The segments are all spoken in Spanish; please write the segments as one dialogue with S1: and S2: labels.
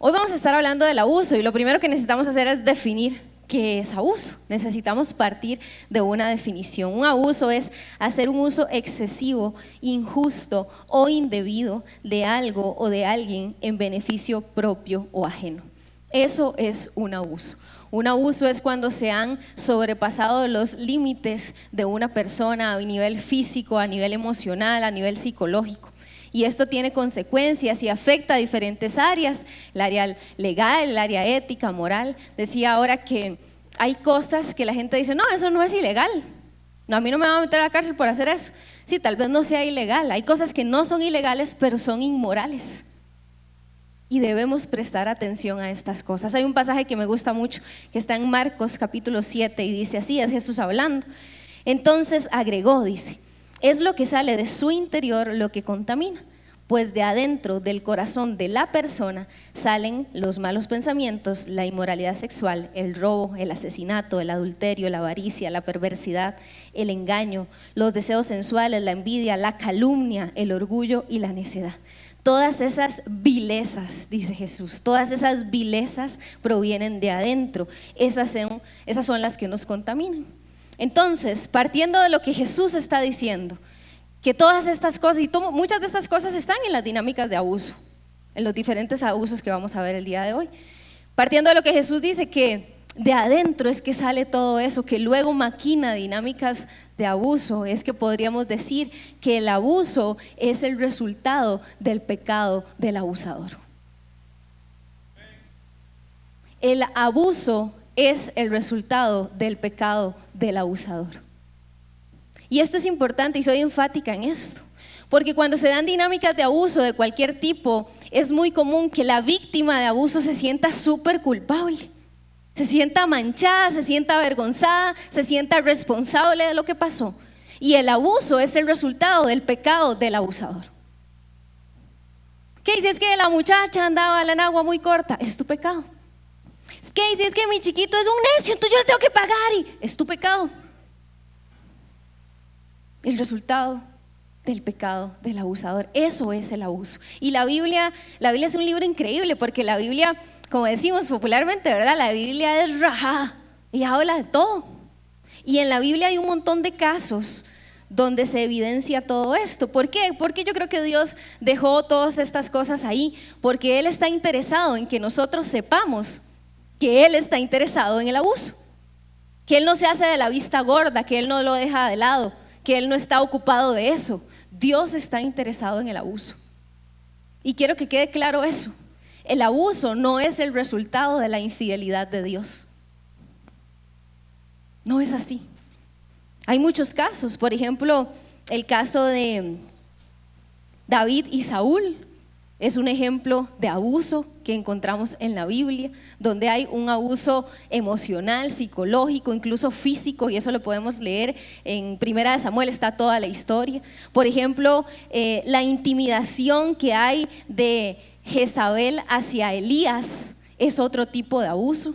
S1: Hoy vamos a estar hablando del abuso y lo primero que necesitamos hacer es definir qué es abuso. Necesitamos partir de una definición. Un abuso es hacer un uso excesivo, injusto o indebido de algo o de alguien en beneficio propio o ajeno. Eso es un abuso. Un abuso es cuando se han sobrepasado los límites de una persona a nivel físico, a nivel emocional, a nivel psicológico. Y esto tiene consecuencias y afecta a diferentes áreas, el área legal, el área ética, moral. Decía ahora que hay cosas que la gente dice, no, eso no es ilegal. No, a mí no me van a meter a la cárcel por hacer eso. Sí, tal vez no sea ilegal. Hay cosas que no son ilegales, pero son inmorales. Y debemos prestar atención a estas cosas. Hay un pasaje que me gusta mucho, que está en Marcos capítulo 7 y dice así, es Jesús hablando. Entonces agregó, dice, es lo que sale de su interior lo que contamina, pues de adentro del corazón de la persona salen los malos pensamientos, la inmoralidad sexual, el robo, el asesinato, el adulterio, la avaricia, la perversidad, el engaño, los deseos sensuales, la envidia, la calumnia, el orgullo y la necedad. Todas esas vilezas, dice Jesús, todas esas vilezas provienen de adentro, esas son las que nos contaminan. Entonces, partiendo de lo que Jesús está diciendo, que todas estas cosas, y muchas de estas cosas están en las dinámicas de abuso, en los diferentes abusos que vamos a ver el día de hoy. Partiendo de lo que Jesús dice, que de adentro es que sale todo eso, que luego maquina dinámicas de abuso, es que podríamos decir que el abuso es el resultado del pecado del abusador. El abuso es el resultado del pecado del abusador. Y esto es importante y soy enfática en esto, porque cuando se dan dinámicas de abuso de cualquier tipo, es muy común que la víctima de abuso se sienta súper culpable, se sienta manchada, se sienta avergonzada, se sienta responsable de lo que pasó. Y el abuso es el resultado del pecado del abusador. ¿Qué dice? Es que la muchacha andaba en agua muy corta, es tu pecado. ¿Qué dice? Es que mi chiquito es un necio, entonces yo le tengo que pagar y es tu pecado. El resultado del pecado del abusador, eso es el abuso. Y la Biblia es un libro increíble porque la Biblia, como decimos popularmente, ¿verdad? La Biblia es rajada y habla de todo. Y en la Biblia hay un montón de casos donde se evidencia todo esto. ¿Por qué? Porque yo creo que Dios dejó todas estas cosas ahí, porque Él está interesado en que nosotros sepamos que Él está interesado en el abuso, que Él no se hace de la vista gorda, que Él no lo deja de lado, que Él no está ocupado de eso. Dios está interesado en el abuso. Y quiero que quede claro eso. El abuso no es el resultado de la infidelidad de Dios. No es así. Hay muchos casos, por ejemplo, el caso de David y Saúl es un ejemplo de abuso que encontramos en la Biblia, donde hay un abuso emocional, psicológico, incluso físico, y eso lo podemos leer en Primera de Samuel, está toda la historia. Por ejemplo, la intimidación que hay de Jezabel hacia Elías es otro tipo de abuso,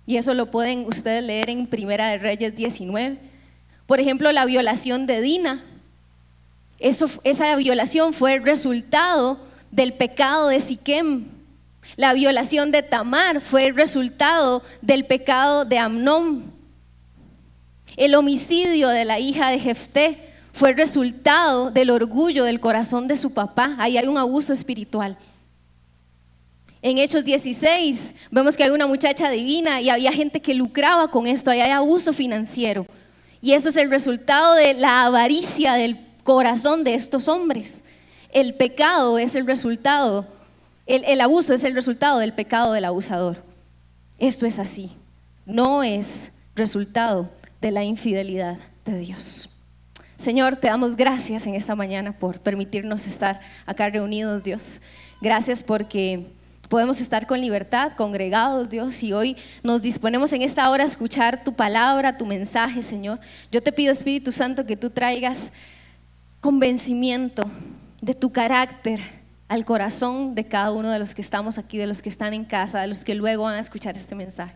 S1: y eso lo pueden ustedes leer en Primera de Reyes 19. Por ejemplo, la violación de Dina, esa violación fue el resultado del pecado de Siquem. La violación de Tamar fue el resultado del pecado de Amnón. El homicidio de la hija de Jefté fue el resultado del orgullo del corazón de su papá. Ahí hay un abuso espiritual. En Hechos 16 vemos que hay una muchacha divina y había gente que lucraba con esto. Ahí hay abuso financiero. Y eso es el resultado de la avaricia del corazón de estos hombres. El pecado es el resultado, el abuso es el resultado del pecado del abusador. Esto es así, no es resultado de la infidelidad de Dios. Señor, te damos gracias en esta mañana por permitirnos estar acá reunidos, Dios. Gracias porque podemos estar con libertad, congregados, Dios, y hoy nos disponemos en esta hora a escuchar tu palabra, tu mensaje, Señor. Yo te pido, Espíritu Santo, que tú traigas convencimiento de tu carácter al corazón de cada uno de los que estamos aquí, de los que están en casa, de los que luego van a escuchar este mensaje.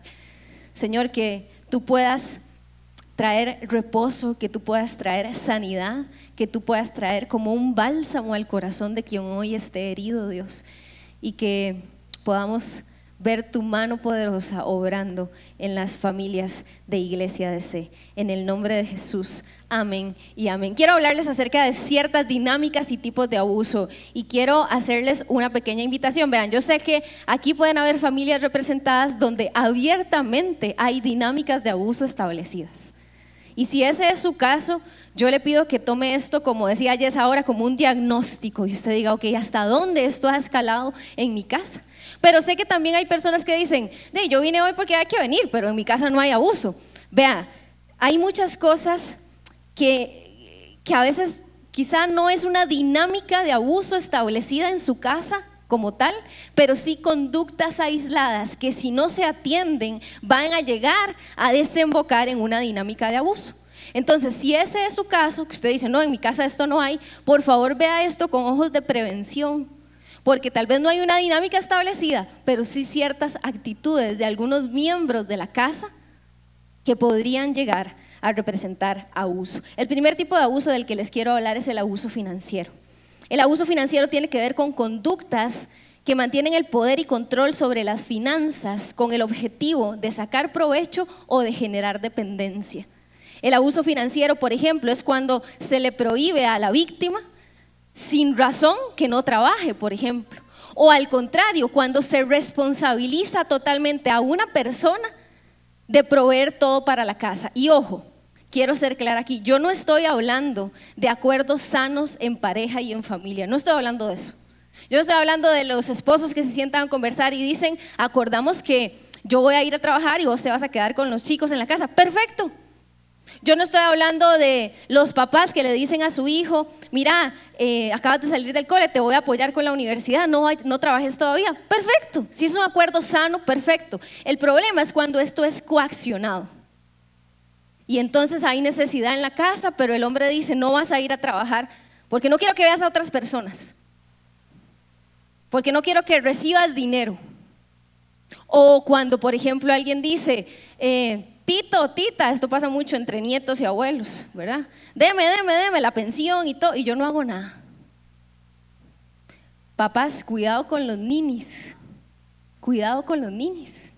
S1: Señor, que tú puedas traer reposo, que tú puedas traer sanidad, que tú puedas traer como un bálsamo al corazón de quien hoy esté herido, Dios, y que podamos ver tu mano poderosa obrando en las familias de Iglesia DC. En el nombre de Jesús, amén y amén. Quiero hablarles acerca de ciertas dinámicas y tipos de abuso y quiero hacerles una pequeña invitación. Vean, yo sé que aquí pueden haber familias representadas donde abiertamente hay dinámicas de abuso establecidas. Y si ese es su caso, yo le pido que tome esto, como decía Jess ahora, como un diagnóstico y usted diga, ok, ¿hasta dónde esto ha escalado en mi casa? Pero sé que también hay personas que dicen, yo vine hoy porque hay que venir, pero en mi casa no hay abuso. Vea, hay muchas cosas que a veces quizá no es una dinámica de abuso establecida en su casa como tal, pero sí conductas aisladas que si no se atienden van a llegar a desembocar en una dinámica de abuso. Entonces, si ese es su caso, que usted dice, no, en mi casa esto no hay, por favor vea esto con ojos de prevención, porque tal vez no hay una dinámica establecida, pero sí ciertas actitudes de algunos miembros de la casa que podrían llegar a representar abuso. El primer tipo de abuso del que les quiero hablar es el abuso financiero. El abuso financiero tiene que ver con conductas que mantienen el poder y control sobre las finanzas con el objetivo de sacar provecho o de generar dependencia. El abuso financiero, por ejemplo, es cuando se le prohíbe a la víctima sin razón que no trabaje, por ejemplo. O al contrario, cuando se responsabiliza totalmente a una persona de proveer todo para la casa. Y ojo, quiero ser clara aquí, yo no estoy hablando de acuerdos sanos en pareja y en familia, no estoy hablando de eso. Yo estoy hablando de los esposos que se sientan a conversar y dicen, acordamos que yo voy a ir a trabajar y vos te vas a quedar con los chicos en la casa. Perfecto. Yo no estoy hablando de los papás que le dicen a su hijo, mira, acabas de salir del cole, te voy a apoyar con la universidad, no trabajes todavía. Perfecto, si es un acuerdo sano, perfecto. El problema es cuando esto es coaccionado. Y entonces hay necesidad en la casa, pero el hombre dice, no vas a ir a trabajar porque no quiero que veas a otras personas, porque no quiero que recibas dinero. O cuando, por ejemplo, alguien dice, Tito, tita, esto pasa mucho entre nietos y abuelos, ¿verdad? Deme la pensión y todo, y yo no hago nada. Papás, cuidado con los ninis, cuidado con los ninis.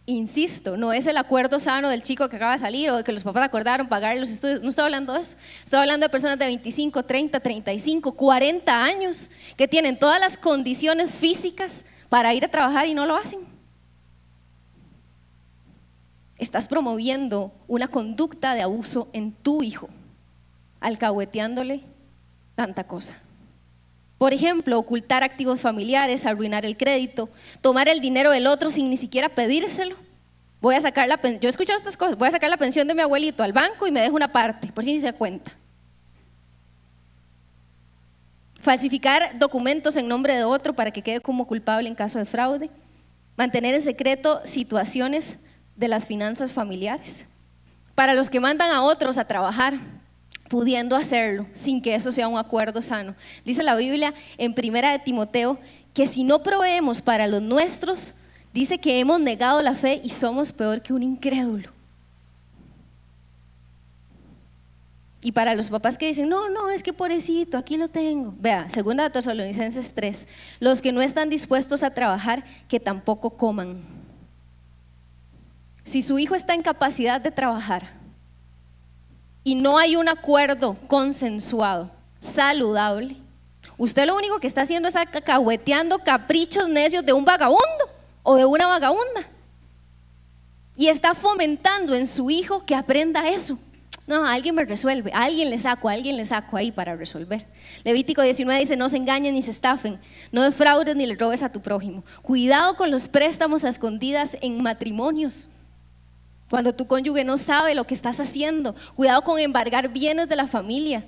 S1: Insisto, no es el acuerdo sano del chico que acaba de salir o de que los papás acordaron pagar los estudios, no estoy hablando de eso. Estoy hablando de personas de 25, 30, 35, 40 años que tienen todas las condiciones físicas para ir a trabajar y no lo hacen. Estás promoviendo una conducta de abuso en tu hijo, alcahueteándole tanta cosa. Por ejemplo, ocultar activos familiares, arruinar el crédito, tomar el dinero del otro sin ni siquiera pedírselo. Yo he escuchado estas cosas, voy a sacar la pensión de mi abuelito al banco y me dejo una parte, por si ni se da cuenta. Falsificar documentos en nombre de otro para que quede como culpable en caso de fraude. Mantener en secreto situaciones de las finanzas familiares. Para los que mandan a otros a trabajar, pudiendo hacerlo sin que eso sea un acuerdo sano. Dice la Biblia en 1 Timoteo que si no proveemos para los nuestros, dice que hemos negado la fe y somos peor que un incrédulo. Y para los papás que dicen, no, es que pobrecito, aquí lo tengo. Vea, 2 Tesalonicenses 3, los que no están dispuestos a trabajar, que tampoco coman. Si su hijo está en capacidad de trabajar y no hay un acuerdo consensuado, saludable, usted lo único que está haciendo es cacahueteando caprichos necios de un vagabundo o de una vagabunda y está fomentando en su hijo que aprenda eso. No, alguien me resuelve, a alguien le saco ahí para resolver. Levítico 19 dice, no se engañen ni se estafen, no defraudes ni le robes a tu prójimo. Cuidado con los préstamos a escondidas en matrimonios. Cuando tu cónyuge no sabe lo que estás haciendo, cuidado con embargar bienes de la familia.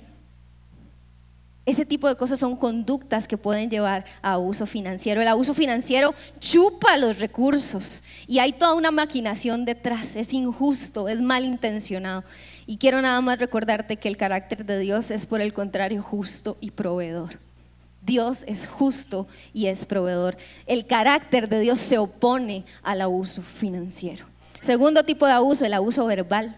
S1: Ese tipo de cosas son conductas que pueden llevar a abuso financiero. El abuso financiero chupa los recursos y hay toda una maquinación detrás. Es injusto, es malintencionado. Y quiero nada más recordarte que el carácter de Dios es, por el contrario, justo y proveedor. Dios es justo y es proveedor. El carácter de Dios se opone al abuso financiero. Segundo tipo de abuso, el abuso verbal,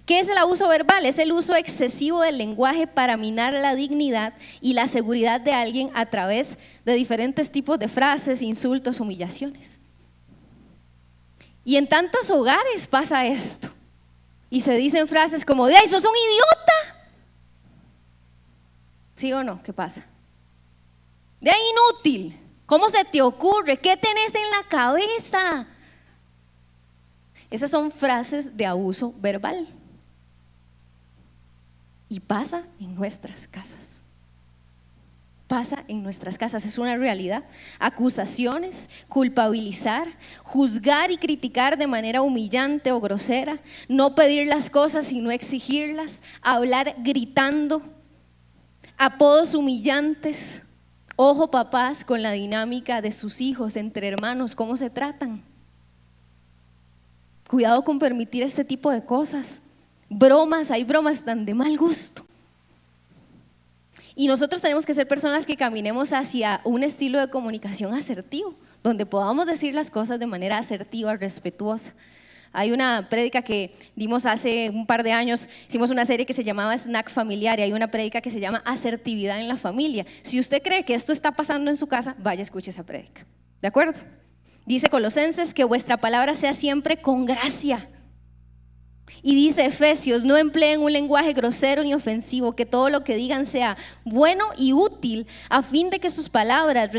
S1: ¿Qué es el abuso verbal? Es el uso excesivo del lenguaje para minar la dignidad y la seguridad de alguien a través de diferentes tipos de frases, insultos, humillaciones. Y en tantos hogares pasa esto. Y se dicen frases como, ¡ay, sos un idiota! ¿Sí o no? ¿Qué pasa? De ahí inútil. ¿Cómo se te ocurre? ¿Qué tenés en la cabeza? Esas son frases de abuso verbal. Y pasa en nuestras casas. Pasa en nuestras casas, es una realidad. Acusaciones, culpabilizar, juzgar y criticar de manera humillante o grosera, no pedir las cosas y no exigirlas, hablar gritando, apodos humillantes. Ojo, papás, con la dinámica de sus hijos entre hermanos, cómo se tratan. Cuidado con permitir este tipo de cosas. Bromas, hay bromas tan de mal gusto. Y nosotros tenemos que ser personas que caminemos hacia un estilo de comunicación asertivo, donde podamos decir las cosas de manera asertiva, respetuosa. Hay una prédica que dimos hace un par de años, hicimos una serie que se llamaba Snack Familiar y hay una prédica que se llama Asertividad en la Familia. Si usted cree que esto está pasando en su casa, vaya, escuche esa prédica. ¿De acuerdo? Dice Colosenses que vuestra palabra sea siempre con gracia. Y dice Efesios, no empleen un lenguaje grosero ni ofensivo, que todo lo que digan sea bueno y útil, a fin de que sus palabras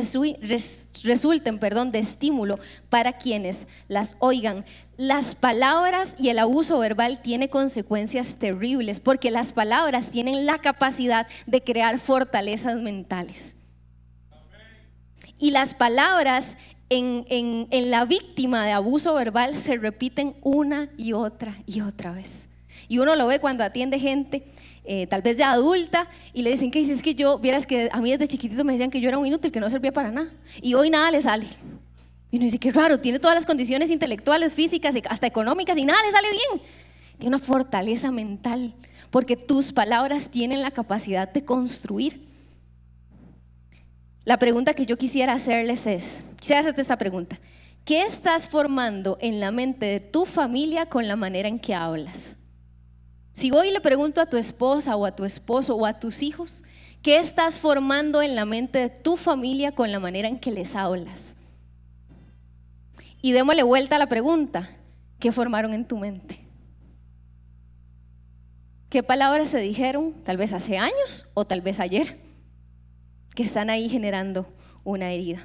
S1: resulten de estímulo para quienes las oigan. Las palabras y el abuso verbal tiene consecuencias terribles, porque las palabras tienen la capacidad de crear fortalezas mentales. Y las palabras en la víctima de abuso verbal se repiten una y otra vez. Y uno lo ve cuando atiende gente, tal vez ya adulta, y le dicen, ¿qué dices? Es que yo, vieras que a mí desde chiquitito me decían que yo era un inútil, que no servía para nada. Y hoy nada le sale. Y uno dice, qué raro, tiene todas las condiciones intelectuales, físicas, hasta económicas, y nada le sale bien. Tiene una fortaleza mental, porque tus palabras tienen la capacidad de construir. La pregunta que yo quisiera hacerles quisiera hacerte esta pregunta: ¿qué estás formando en la mente de tu familia con la manera en que hablas? Si hoy le pregunto a tu esposa o a tu esposo o a tus hijos, ¿qué estás formando en la mente de tu familia con la manera en que les hablas? Y démosle vuelta a la pregunta: ¿qué formaron en tu mente? ¿Qué palabras se dijeron tal vez hace años o tal vez ayer, que están ahí generando una herida?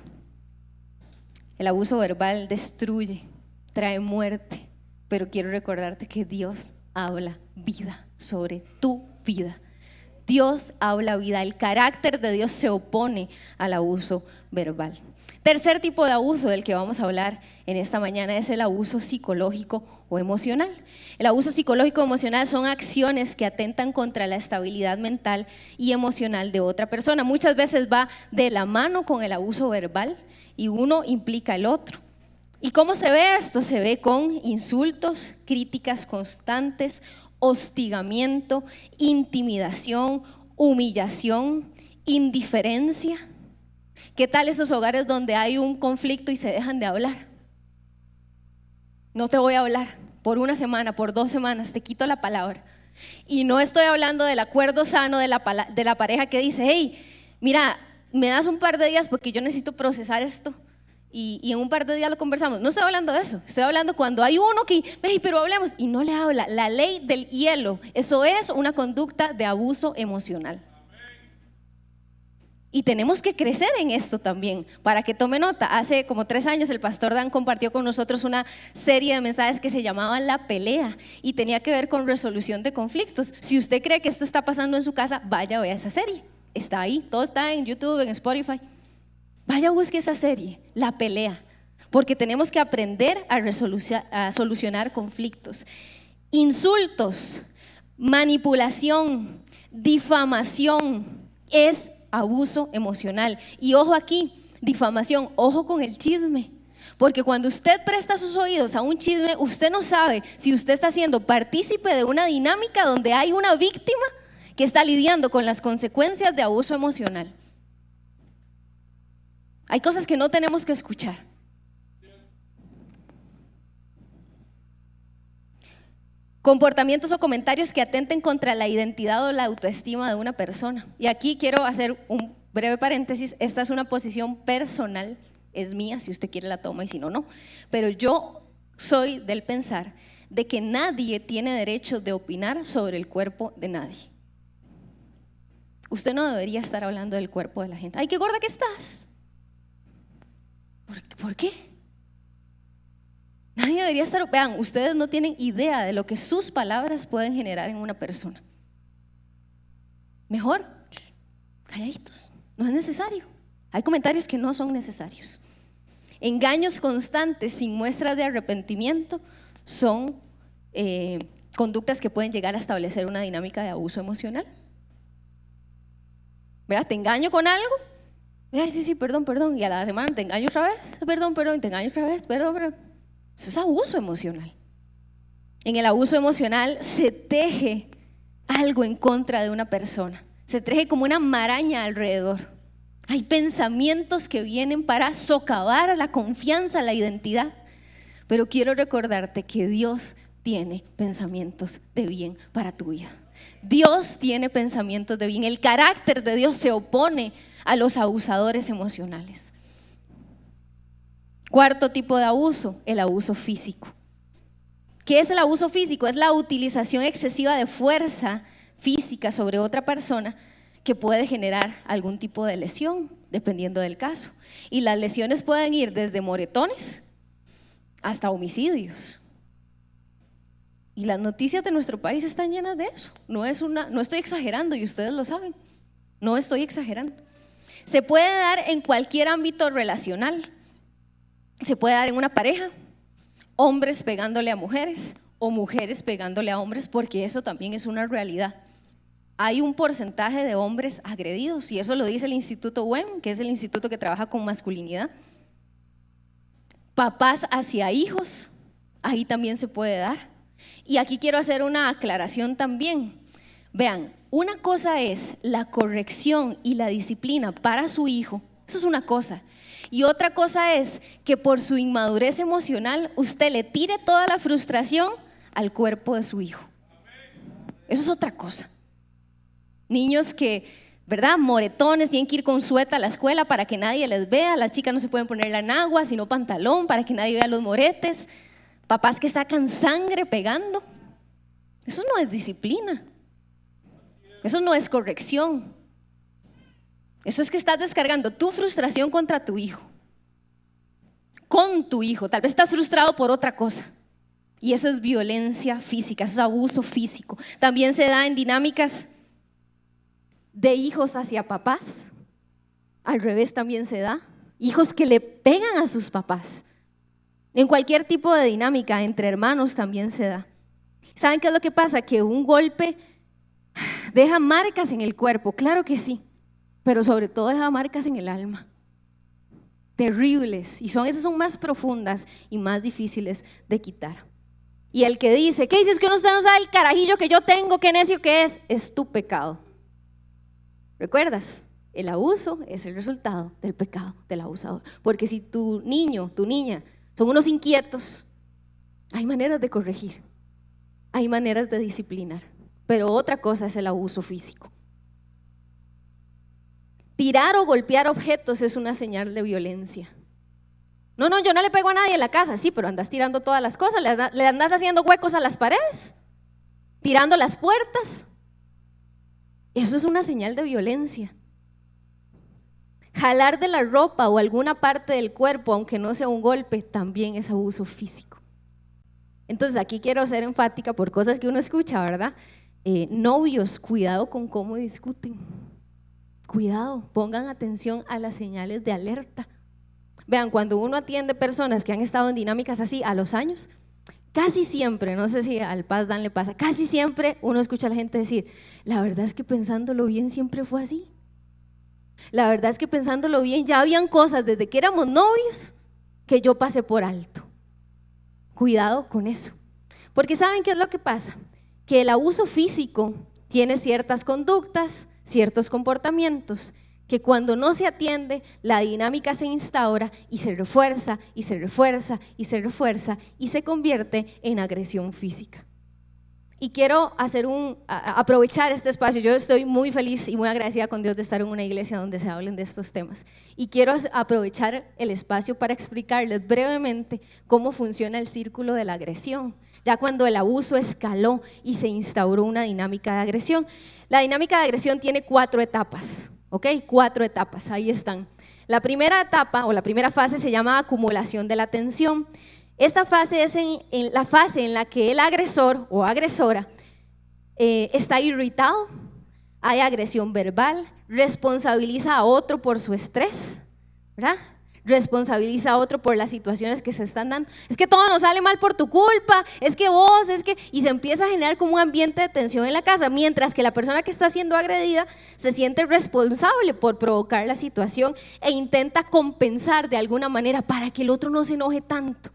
S1: El abuso verbal destruye, trae muerte, pero quiero recordarte que Dios habla vida sobre tu vida. Dios habla vida, el carácter de Dios se opone al abuso verbal. Tercer tipo de abuso del que vamos a hablar en esta mañana es el abuso psicológico o emocional. El abuso psicológico o emocional son acciones que atentan contra la estabilidad mental y emocional de otra persona. Muchas veces va de la mano con el abuso verbal y uno implica el otro. ¿Y cómo se ve esto? Se ve con insultos, críticas constantes, hostigamiento, intimidación, humillación, indiferencia. ¿Qué tal esos hogares donde hay un conflicto y se dejan de hablar? No te voy a hablar por una semana, por 2 semanas, te quito la palabra. Y no estoy hablando del acuerdo sano de la pareja que dice, hey, mira, me das un par de días porque yo necesito procesar esto y en un par de días lo conversamos. No estoy hablando de eso, estoy hablando cuando hay uno que, hey, pero hablemos, y no le habla. La ley del hielo, eso es una conducta de abuso emocional. Y tenemos que crecer en esto también, para que tome nota. Hace como 3 años el pastor Dan compartió con nosotros una serie de mensajes que se llamaban La Pelea y tenía que ver con resolución de conflictos. Si usted cree que esto está pasando en su casa, vaya, vea esa serie. Está ahí, todo está en YouTube, en Spotify. Vaya, busque esa serie, La Pelea, porque tenemos que aprender a solucionar conflictos. Insultos, manipulación, difamación es abuso emocional. Y ojo aquí, difamación, ojo con el chisme, porque cuando usted presta sus oídos a un chisme, usted no sabe si usted está siendo partícipe de una dinámica donde hay una víctima que está lidiando con las consecuencias de abuso emocional. Hay cosas que no tenemos que escuchar. Comportamientos o comentarios que atenten contra la identidad o la autoestima de una persona. Y aquí quiero hacer un breve paréntesis. Esta es una posición personal, es mía, si usted quiere la toma y si no, no. Pero yo soy del pensar de que nadie tiene derecho de opinar sobre el cuerpo de nadie. Usted no debería estar hablando del cuerpo de la gente. ¡Ay, qué gorda que estás! ¿Por qué? Nadie debería estar. Vean, ustedes no tienen idea de lo que sus palabras pueden generar en una persona. Mejor, calladitos, no es necesario. Hay comentarios que no son necesarios. Engaños constantes sin muestras de arrepentimiento son conductas que pueden llegar a establecer una dinámica de abuso emocional. ¿Verdad? Te engaño con algo. Ay, sí, perdón, y a la semana te engaño otra vez, perdón, y te engaño otra vez, perdón. Eso es abuso emocional. En el abuso emocional se teje algo en contra de una persona, se teje como una maraña alrededor. Hay pensamientos que vienen para socavar la confianza, la identidad. Pero quiero recordarte que Dios tiene pensamientos de bien para tu vida. Dios tiene pensamientos de bien. El carácter de Dios se opone a los abusadores emocionales. Cuarto tipo de abuso, el abuso físico. ¿Qué es el abuso físico? Es la utilización excesiva de fuerza física sobre otra persona que puede generar algún tipo de lesión, dependiendo del caso. Y las lesiones pueden ir desde moretones hasta homicidios. Y las noticias de nuestro país están llenas de eso. No estoy exagerando y ustedes lo saben. No estoy exagerando. Se puede dar en cualquier ámbito relacional. Se puede dar en una pareja, hombres pegándole a mujeres o mujeres pegándole a hombres, porque eso también es una realidad. Hay un porcentaje de hombres agredidos y eso lo dice el Instituto WEM, que es el instituto que trabaja con masculinidad. Papás hacia hijos, ahí también se puede dar. Y aquí quiero hacer una aclaración también. Vean, una cosa es la corrección y la disciplina para su hijo, eso es una cosa. Y otra cosa es que por su inmadurez emocional usted le tire toda la frustración al cuerpo de su hijo. Eso es otra cosa. Niños que, ¿verdad? Moretones, tienen que ir con sueta a la escuela para que nadie les vea. Las chicas no se pueden poner la enagua, sino pantalón para que nadie vea los moretes. Papás que sacan sangre pegando. Eso no es disciplina. Eso no es corrección. Eso es que estás descargando tu frustración contra tu hijo. Con tu hijo. Tal vez estás frustrado por otra cosa. Y eso es violencia física, eso es abuso físico. También se da en dinámicas de hijos hacia papás. Al revés también se da. Hijos que le pegan a sus papás. En cualquier tipo de dinámica entre hermanos también se da. ¿Saben qué es lo que pasa? Que un golpe deja marcas en el cuerpo, claro que sí, pero sobre todo deja marcas en el alma. Terribles, y esas son más profundas y más difíciles de quitar. Y el que dice, ¿qué dices que usted no sabe el carajillo que yo tengo, qué necio que es tu pecado? ¿Recuerdas? El abuso es el resultado del pecado del abusador. Porque si tu niño, tu niña son unos inquietos, hay maneras de corregir, hay maneras de disciplinar, pero otra cosa es el abuso físico. Tirar o golpear objetos es una señal de violencia. No, yo no le pego a nadie en la casa, sí, pero andas tirando todas las cosas, le andas haciendo huecos a las paredes, tirando las puertas. Eso es una señal de violencia. Jalar de la ropa o alguna parte del cuerpo, aunque no sea un golpe, también es abuso físico. Entonces aquí quiero ser enfática por cosas que uno escucha, ¿verdad? Novios, cuidado con cómo discuten. Cuidado, pongan atención a las señales de alerta. Vean, cuando uno atiende personas que han estado en dinámicas así a los años, casi siempre, no sé si al Paz Dan le pasa, casi siempre uno escucha a la gente decir, la verdad es que pensándolo bien siempre fue así. La verdad es que pensándolo bien ya habían cosas desde que éramos novios que yo pasé por alto. Cuidado con eso. Porque ¿saben qué es lo que pasa? Que el abuso físico tiene ciertas conductas, ciertos comportamientos que cuando no se atiende, la dinámica se instaura y se refuerza y se refuerza y se refuerza y se convierte en agresión física. Y quiero aprovechar este espacio. Yo estoy muy feliz y muy agradecida con Dios de estar en una iglesia donde se hablen de estos temas. Y quiero aprovechar el espacio para explicarles brevemente cómo funciona el círculo de la agresión. Ya cuando el abuso escaló y se instauró una dinámica de agresión. La dinámica de agresión tiene 4 etapas, ¿ok? 4 etapas, ahí están. La primera etapa o la primera fase se llama acumulación de la tensión. Esta fase es en la fase en la que el agresor o agresora está irritado, hay agresión verbal, responsabiliza a otro por su estrés, ¿verdad? Responsabiliza a otro por las situaciones que se están dando. Es que todo nos sale mal por tu culpa, es que vos, es que… Y se empieza a generar como un ambiente de tensión en la casa, mientras que la persona que está siendo agredida se siente responsable por provocar la situación e intenta compensar de alguna manera para que el otro no se enoje tanto.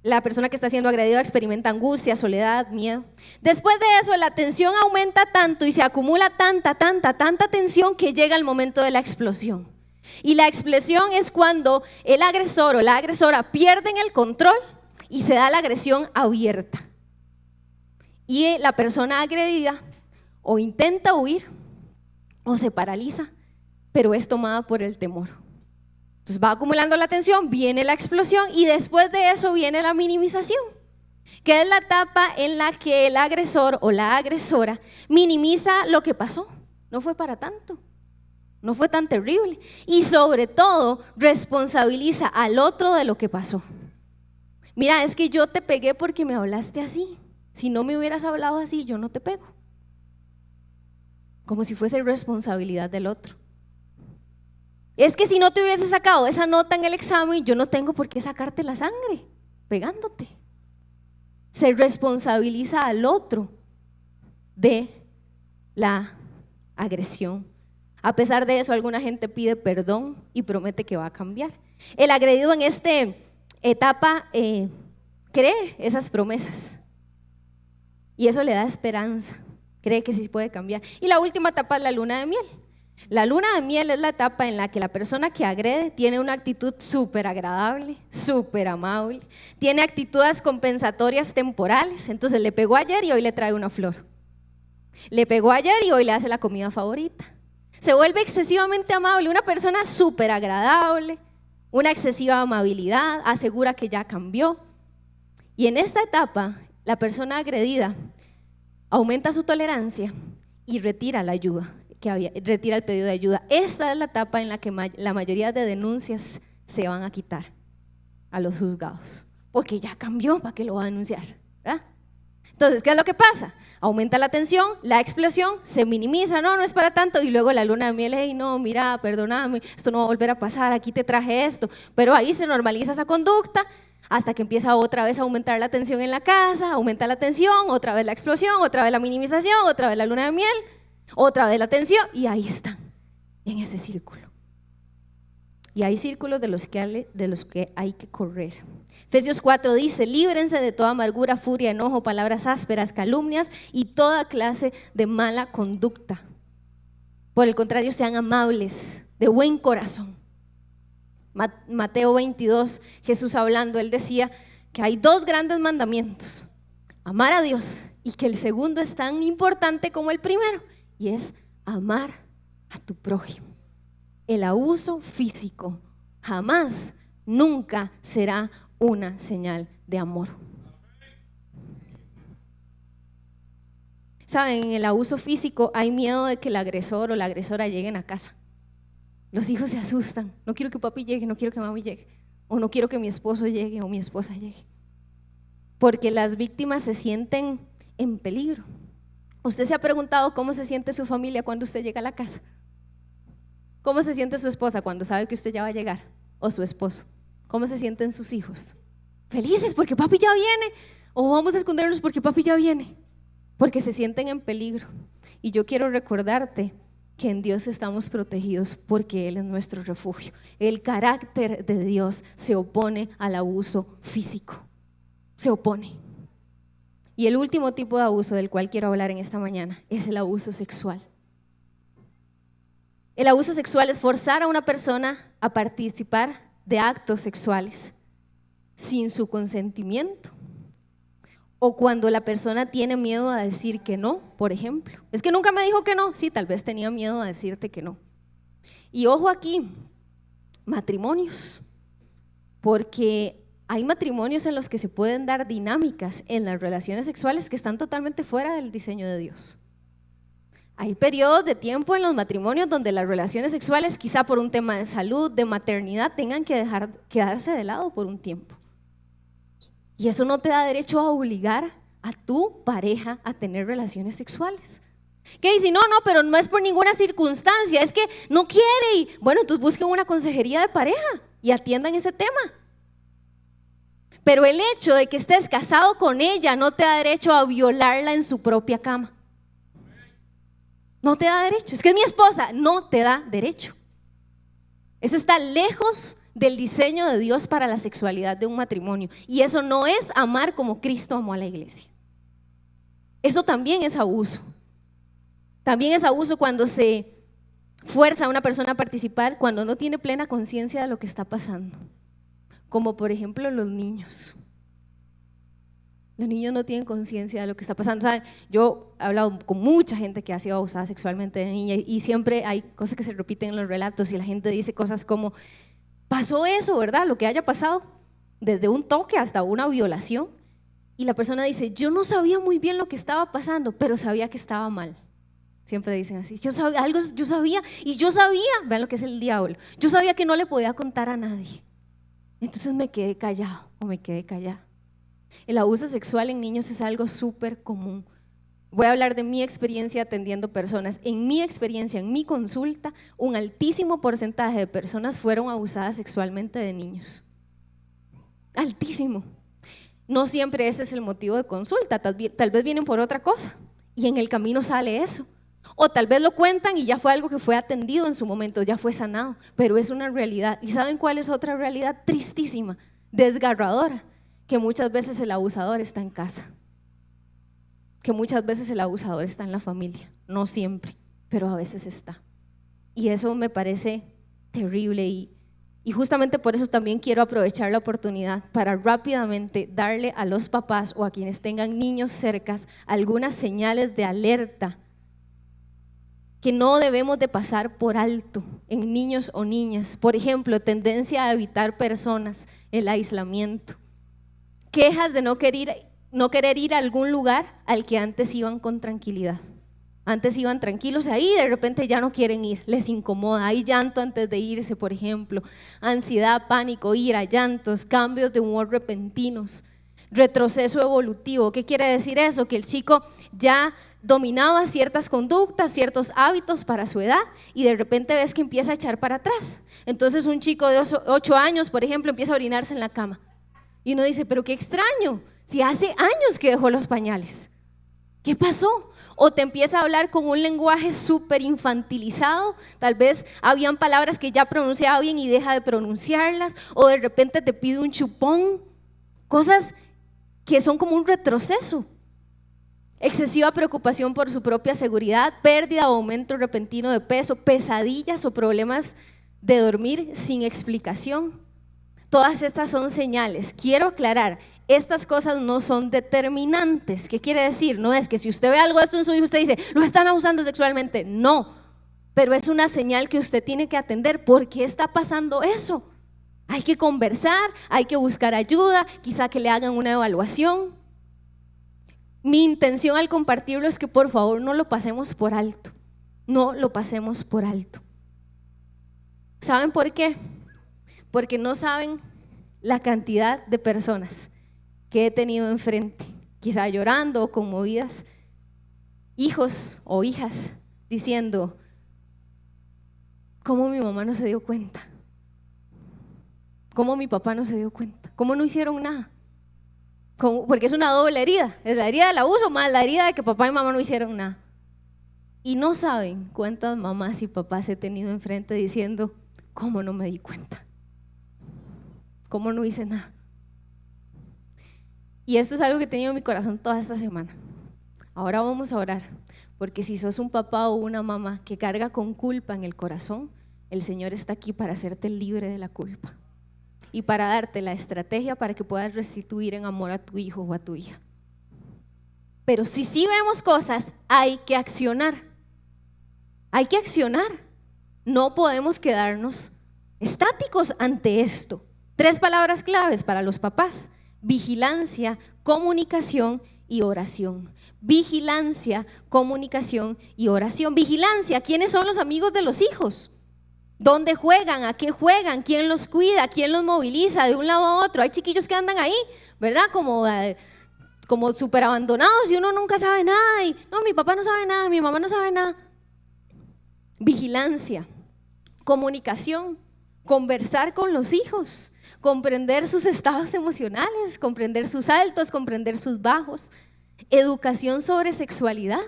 S1: La persona que está siendo agredida experimenta angustia, soledad, miedo. Después de eso, la tensión aumenta tanto y se acumula tanta tensión que llega el momento de la explosión. Y la explosión es cuando el agresor o la agresora pierden el control y se da la agresión abierta. Y la persona agredida o intenta huir o se paraliza, pero es tomada por el temor. Entonces va acumulando la tensión, viene la explosión y después de eso viene la minimización, que es la etapa en la que el agresor o la agresora minimiza lo que pasó. No fue para tanto, no fue tan terrible y sobre todo responsabiliza al otro de lo que pasó. Mira, es que yo te pegué porque me hablaste así. Si no me hubieras hablado así, yo no te pego. Como si fuese responsabilidad del otro. Es que si no te hubiese sacado esa nota en el examen, yo no tengo por qué sacarte la sangre pegándote. Se responsabiliza al otro de la agresión. A pesar de eso, alguna gente pide perdón y promete que va a cambiar. El agredido en esta etapa cree esas promesas y eso le da esperanza, cree que sí puede cambiar. Y la última etapa es la luna de miel. La luna de miel es la etapa en la que la persona que agrede tiene una actitud súper agradable, súper amable, tiene actitudes compensatorias temporales. Entonces le pegó ayer y hoy le trae una flor, le pegó ayer y hoy le hace la comida favorita, se vuelve excesivamente amable, una persona súper agradable, una excesiva amabilidad, asegura que ya cambió. Y en esta etapa la persona agredida aumenta su tolerancia y retira la ayuda. Retira el pedido de ayuda. Esta es la etapa en la que la mayoría de denuncias se van a quitar a los juzgados, porque ya cambió, ¿para qué lo va a denunciar? ¿Verdad? Entonces, ¿qué es lo que pasa? Aumenta la tensión, la explosión, se minimiza, no es para tanto, y luego la luna de miel, hey, no, mira, perdóname, esto no va a volver a pasar, aquí te traje esto, pero ahí se normaliza esa conducta hasta que empieza otra vez a aumentar la tensión en la casa, aumenta la tensión, otra vez la explosión, otra vez la minimización, otra vez la luna de miel, otra vez la tensión y ahí están, en ese círculo. Y hay círculos de los que hay que correr. Efesios 4 dice: líbrense de toda amargura, furia, enojo, palabras ásperas, calumnias y toda clase de mala conducta. Por el contrario, sean amables, de buen corazón. Mateo 22, Jesús hablando, él decía que hay 2 grandes mandamientos: amar a Dios, y que el segundo es tan importante como el primero, y es amar a tu prójimo. El abuso físico jamás, nunca será una señal de amor. Saben, en el abuso físico hay miedo de que el agresor o la agresora lleguen a casa. Los hijos se asustan, no quiero que papi llegue, no quiero que mami llegue, o no quiero que mi esposo llegue o mi esposa llegue, porque las víctimas se sienten en peligro. ¿Usted se ha preguntado cómo se siente su familia cuando usted llega a la casa? ¿Cómo se siente su esposa cuando sabe que usted ya va a llegar? ¿O su esposo? ¿Cómo se sienten sus hijos? Felices porque papi ya viene, o vamos a escondernos porque papi ya viene, porque se sienten en peligro. Y yo quiero recordarte que en Dios estamos protegidos porque Él es nuestro refugio. El carácter de Dios se opone al abuso físico, se opone. Y el último tipo de abuso del cual quiero hablar en esta mañana es el abuso sexual. El abuso sexual es forzar a una persona a participar de actos sexuales sin su consentimiento. O cuando la persona tiene miedo a decir que no, por ejemplo. Es que nunca me dijo que no. Sí, tal vez tenía miedo a decirte que no. Y ojo aquí, matrimonios, porque hay matrimonios en los que se pueden dar dinámicas en las relaciones sexuales que están totalmente fuera del diseño de Dios. Hay periodos de tiempo en los matrimonios donde las relaciones sexuales, quizá por un tema de salud, de maternidad, tengan que quedarse de lado por un tiempo. Y eso no te da derecho a obligar a tu pareja a tener relaciones sexuales. ¿Qué? Y si no, pero no es por ninguna circunstancia, es que no quiere. Y bueno, entonces busquen una consejería de pareja y atiendan ese tema. Pero el hecho de que estés casado con ella no te da derecho a violarla en su propia cama. No te da derecho. Es que es mi esposa, no te da derecho. Eso está lejos del diseño de Dios para la sexualidad de un matrimonio. Y eso no es amar como Cristo amó a la iglesia. Eso también es abuso. También es abuso cuando se fuerza a una persona a participar cuando no tiene plena conciencia de lo que está pasando. Como por ejemplo los niños. Los niños no tienen conciencia de lo que está pasando. ¿Saben? Yo he hablado con mucha gente que ha sido abusada sexualmente de niña y siempre hay cosas que se repiten en los relatos y la gente dice cosas como: pasó eso, ¿verdad? Lo que haya pasado, desde un toque hasta una violación. Y la persona dice: yo no sabía muy bien lo que estaba pasando, pero sabía que estaba mal. Siempre dicen así: yo sabía, vean lo que es el diablo, yo sabía que no le podía contar a nadie. Entonces me quedé callado o me quedé callada. El abuso sexual en niños es algo súper común. Voy a hablar de mi experiencia atendiendo personas. En mi experiencia, en mi consulta, un altísimo porcentaje de personas fueron abusadas sexualmente de niños. Altísimo. No siempre ese es el motivo de consulta, tal vez vienen por otra cosa y en el camino sale eso. O tal vez lo cuentan y ya fue algo que fue atendido en su momento, ya fue sanado, pero es una realidad. ¿Y saben cuál es otra realidad tristísima, desgarradora? Que muchas veces el abusador está en casa, que muchas veces el abusador está en la familia, no siempre, pero a veces está. Y eso me parece terrible y justamente por eso también quiero aprovechar la oportunidad para rápidamente darle a los papás o a quienes tengan niños cercas algunas señales de alerta que no debemos de pasar por alto en niños o niñas. Por ejemplo, tendencia a evitar personas, el aislamiento, quejas de no querer ir a algún lugar al que antes iban con tranquilidad. Antes iban tranquilos ahí y de repente ya no quieren ir, les incomoda, hay llanto antes de irse, por ejemplo, ansiedad, pánico, ira, llantos, cambios de humor repentinos, retroceso evolutivo. ¿Qué quiere decir eso? Que el chico ya dominaba ciertas conductas, ciertos hábitos para su edad y de repente ves que empieza a echar para atrás. Entonces un chico de 8 años, por ejemplo, empieza a orinarse en la cama y uno dice: pero qué extraño, si hace años que dejó los pañales, ¿qué pasó? O te empieza a hablar con un lenguaje súper infantilizado, tal vez habían palabras que ya pronunciaba bien y deja de pronunciarlas, o de repente te pide un chupón, cosas que son como un retroceso. Excesiva preocupación por su propia seguridad, pérdida o aumento repentino de peso, pesadillas o problemas de dormir sin explicación. Todas estas son señales. Quiero aclarar, estas cosas no son determinantes. ¿Qué quiere decir? No es que si usted ve algo de esto en su hijo, usted dice: lo están abusando sexualmente. No, pero es una señal que usted tiene que atender. ¿Por qué está pasando eso? Hay que conversar, hay que buscar ayuda, quizá que le hagan una evaluación. Mi intención al compartirlo es que por favor no lo pasemos por alto. No lo pasemos por alto. ¿Saben por qué? Porque no saben la cantidad de personas que he tenido enfrente, quizá llorando o conmovidas, hijos o hijas diciendo: ¿cómo mi mamá no se dio cuenta? ¿Cómo mi papá no se dio cuenta? ¿Cómo no hicieron nada? Porque es una doble herida, es la herida del abuso más la herida de que papá y mamá no hicieron nada. Y no saben cuántas mamás y papás he tenido enfrente diciendo: ¿cómo no me di cuenta? ¿Cómo no hice nada? Y esto es algo que he tenido en mi corazón toda esta semana. Ahora vamos a orar, porque si sos un papá o una mamá que carga con culpa en el corazón, el Señor está aquí para hacerte libre de la culpa y para darte la estrategia para que puedas restituir en amor a tu hijo o a tu hija. Pero si sí vemos cosas, hay que accionar. Hay que accionar. No podemos quedarnos estáticos ante esto. 3 palabras claves para los papás: vigilancia, comunicación y oración. Vigilancia, comunicación y oración. Vigilancia, ¿quiénes son los amigos de los hijos? ¿Dónde juegan? ¿A qué juegan? ¿Quién los cuida? ¿Quién los moviliza de un lado a otro? Hay chiquillos que andan ahí, ¿verdad? Como súper abandonados y uno nunca sabe nada. Y, no, mi papá no sabe nada, mi mamá no sabe nada. Vigilancia, comunicación, conversar con los hijos, comprender sus estados emocionales, comprender sus altos, comprender sus bajos. Educación sobre sexualidad.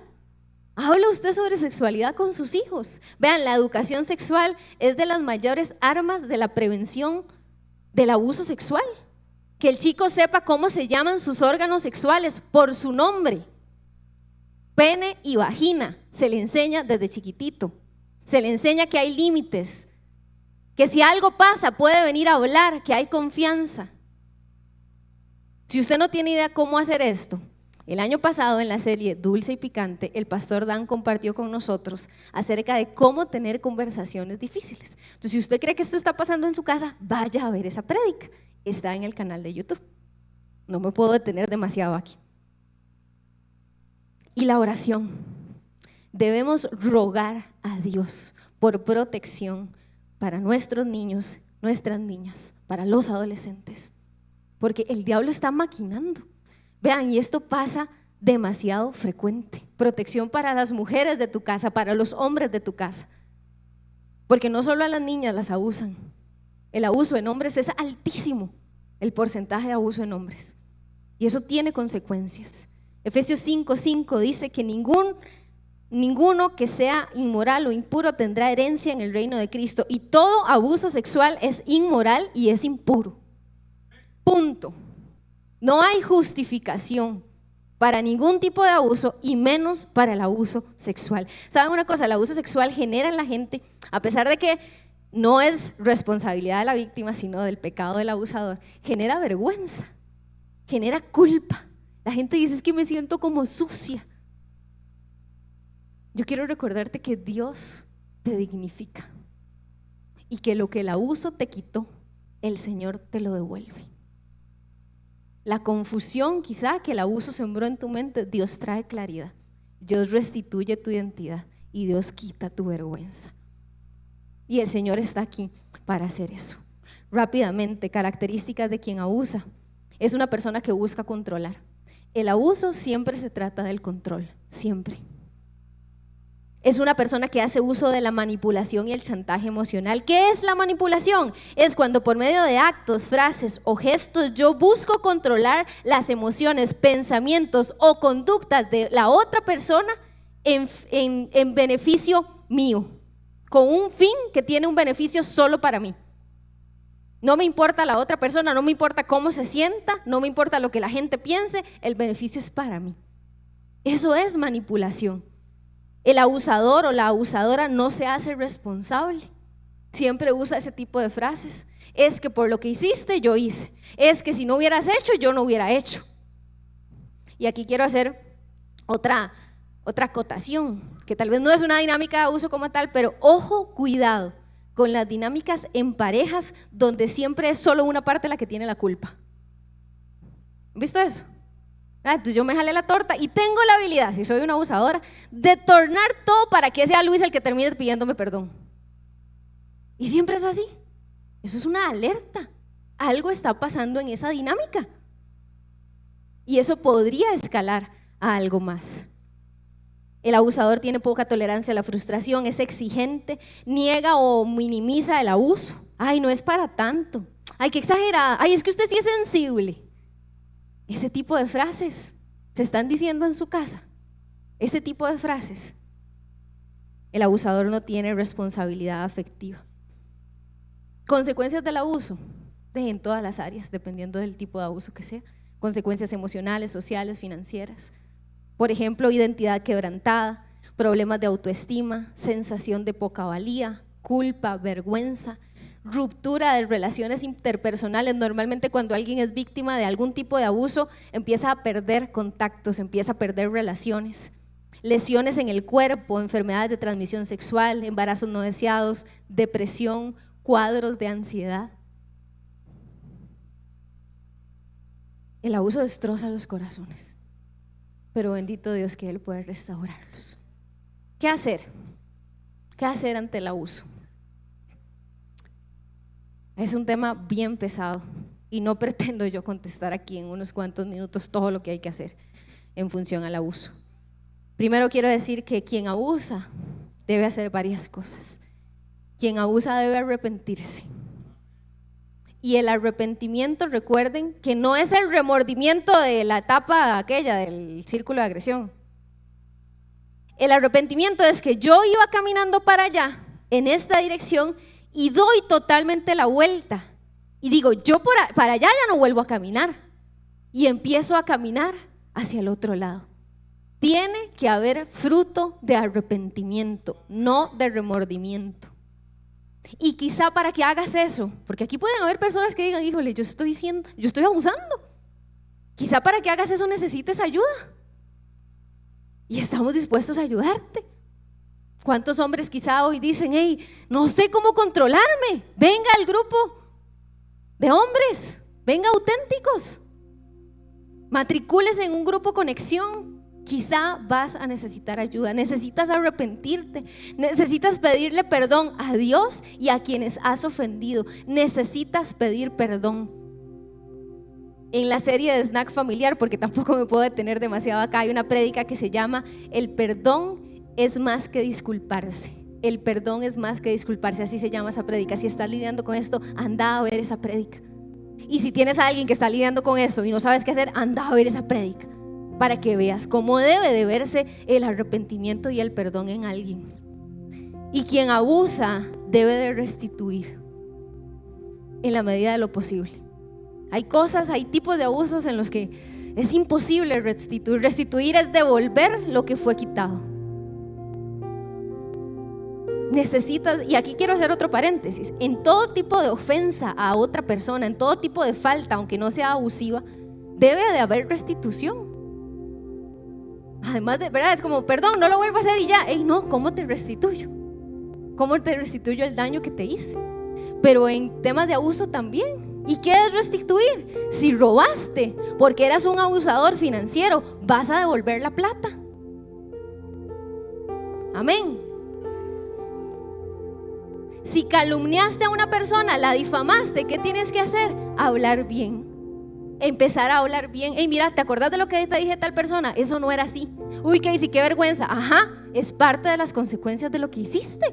S1: ¿Habla usted sobre sexualidad con sus hijos? Vean, la educación sexual es de las mayores armas de la prevención del abuso sexual. Que el chico sepa cómo se llaman sus órganos sexuales por su nombre. Pene y vagina, se le enseña desde chiquitito. Se le enseña que hay límites, que si algo pasa puede venir a hablar, que hay confianza. Si usted no tiene idea cómo hacer esto, el año pasado en la serie Dulce y Picante, el pastor Dan compartió con nosotros acerca de cómo tener conversaciones difíciles. Entonces, si usted cree que esto está pasando en su casa, vaya a ver esa prédica. Está en el canal de YouTube. No me puedo detener demasiado aquí. Y la oración. Debemos rogar a Dios por protección para nuestros niños, nuestras niñas, para los adolescentes. Porque el diablo está maquinando. Vean, y esto pasa demasiado frecuente. Protección para las mujeres de tu casa, para los hombres de tu casa. Porque no solo a las niñas las abusan. El abuso en hombres es altísimo, el porcentaje de abuso en hombres. Y eso tiene consecuencias. Efesios 5:5 dice que ninguno que sea inmoral o impuro tendrá herencia en el reino de Cristo. Y todo abuso sexual es inmoral y es impuro. Punto. No hay justificación para ningún tipo de abuso y menos para el abuso sexual. ¿Saben una cosa? El abuso sexual genera en la gente, a pesar de que no es responsabilidad de la víctima, sino del pecado del abusador, genera vergüenza, genera culpa. La gente dice: es que me siento como sucia. Yo quiero recordarte que Dios te dignifica y que lo que el abuso te quitó, el Señor te lo devuelve. La confusión quizá que el abuso sembró en tu mente, Dios trae claridad. Dios restituye tu identidad y Dios quita tu vergüenza. Y el Señor está aquí para hacer eso. Rápidamente, características de quien abusa. Es una persona que busca controlar. El abuso siempre se trata del control, siempre. Es una persona que hace uso de la manipulación y el chantaje emocional. ¿Qué es la manipulación? Es cuando por medio de actos, frases o gestos yo busco controlar las emociones, pensamientos o conductas de la otra persona en beneficio mío, con un fin que tiene un beneficio solo para mí. No me importa la otra persona, no me importa cómo se sienta, no me importa lo que la gente piense, el beneficio es para mí. Eso es manipulación. El abusador o la abusadora no se hace responsable. Siempre usa ese tipo de frases. Es que por lo que hiciste, yo hice. Es que si no hubieras hecho, yo no hubiera hecho. Y aquí quiero hacer otra acotación, que tal vez no es una dinámica de abuso como tal, pero ojo, cuidado con las dinámicas en parejas donde siempre es solo una parte la que tiene la culpa. ¿Han visto eso? Entonces yo me jalé la torta y tengo la habilidad, si soy una abusadora, de tornar todo para que sea Luis el que termine pidiéndome perdón. Y siempre es así. Eso es una alerta. Algo está pasando en esa dinámica. Y eso podría escalar a algo más. El abusador tiene poca tolerancia a la frustración, es exigente, niega o minimiza el abuso. Ay, no es para tanto. Ay, qué exagerada. Ay, es que usted sí es sensible. Ese tipo de frases se están diciendo en su casa. Ese tipo de frases. El abusador no tiene responsabilidad afectiva. Consecuencias del abuso en todas las áreas, dependiendo del tipo de abuso que sea. Consecuencias emocionales, sociales, financieras. Por ejemplo, identidad quebrantada, problemas de autoestima, sensación de poca valía, culpa, vergüenza, ruptura de relaciones interpersonales. Normalmente cuando alguien es víctima de algún tipo de abuso, empieza a perder contactos, empieza a perder relaciones. Lesiones en el cuerpo, enfermedades de transmisión sexual, embarazos no deseados, depresión, cuadros de ansiedad. El abuso destroza los corazones, pero bendito Dios que Él puede restaurarlos. ¿Qué hacer? ¿Qué hacer ante el abuso? Es un tema bien pesado y no pretendo yo contestar aquí en unos cuantos minutos todo lo que hay que hacer en función al abuso. Primero quiero decir que quien abusa debe hacer varias cosas. Quien abusa debe arrepentirse. Y el arrepentimiento, recuerden que no es el remordimiento de la etapa aquella del círculo de agresión. El arrepentimiento es que yo iba caminando para allá, en esta dirección, y doy totalmente la vuelta. Y digo, yo para allá ya no vuelvo a caminar. Y empiezo a caminar hacia el otro lado. Tiene que haber fruto de arrepentimiento, no de remordimiento. Y quizá para que hagas eso, porque aquí pueden haber personas que digan, híjole, yo estoy abusando. Quizá para que hagas eso necesites ayuda. Y estamos dispuestos a ayudarte. ¿Cuántos hombres quizá hoy dicen, hey, no sé cómo controlarme? Venga al grupo de hombres, venga auténticos. Matricúlese en un grupo conexión. Quizá vas a necesitar ayuda, necesitas arrepentirte, necesitas pedirle perdón a Dios y a quienes has ofendido, necesitas pedir perdón. En la serie de Snack Familiar, porque tampoco me puedo detener demasiado acá, hay una prédica que se llama El perdón es más que disculparse. El perdón es más que disculparse, así se llama esa prédica. Si estás lidiando con esto, anda a ver esa prédica. Y si tienes a alguien que está lidiando con eso y no sabes qué hacer, anda a ver esa prédica, para que veas cómo debe de verse el arrepentimiento y el perdón en alguien. Y quien abusa debe de restituir en la medida de lo posible. Hay tipos de abusos en los que es imposible restituir. Restituir es devolver lo que fue quitado. Necesitas, y aquí quiero hacer otro paréntesis, en todo tipo de ofensa a otra persona, en todo tipo de falta, aunque no sea abusiva, debe de haber restitución. Además de, ¿verdad? Es como, perdón, no lo vuelvo a hacer y ya. Ey, no, ¿cómo te restituyo? ¿Cómo te restituyo el daño que te hice? Pero en temas de abuso también. ¿Y qué es restituir? Si robaste porque eras un abusador financiero, vas a devolver la plata. Amén. Si calumniaste a una persona, la difamaste, ¿qué tienes que hacer? Hablar bien. Empezar a hablar bien. Hey, mira, ¿te acordás de lo que te dije tal persona? Eso no era así. Uy, Casey, qué vergüenza. Ajá, es parte de las consecuencias de lo que hiciste.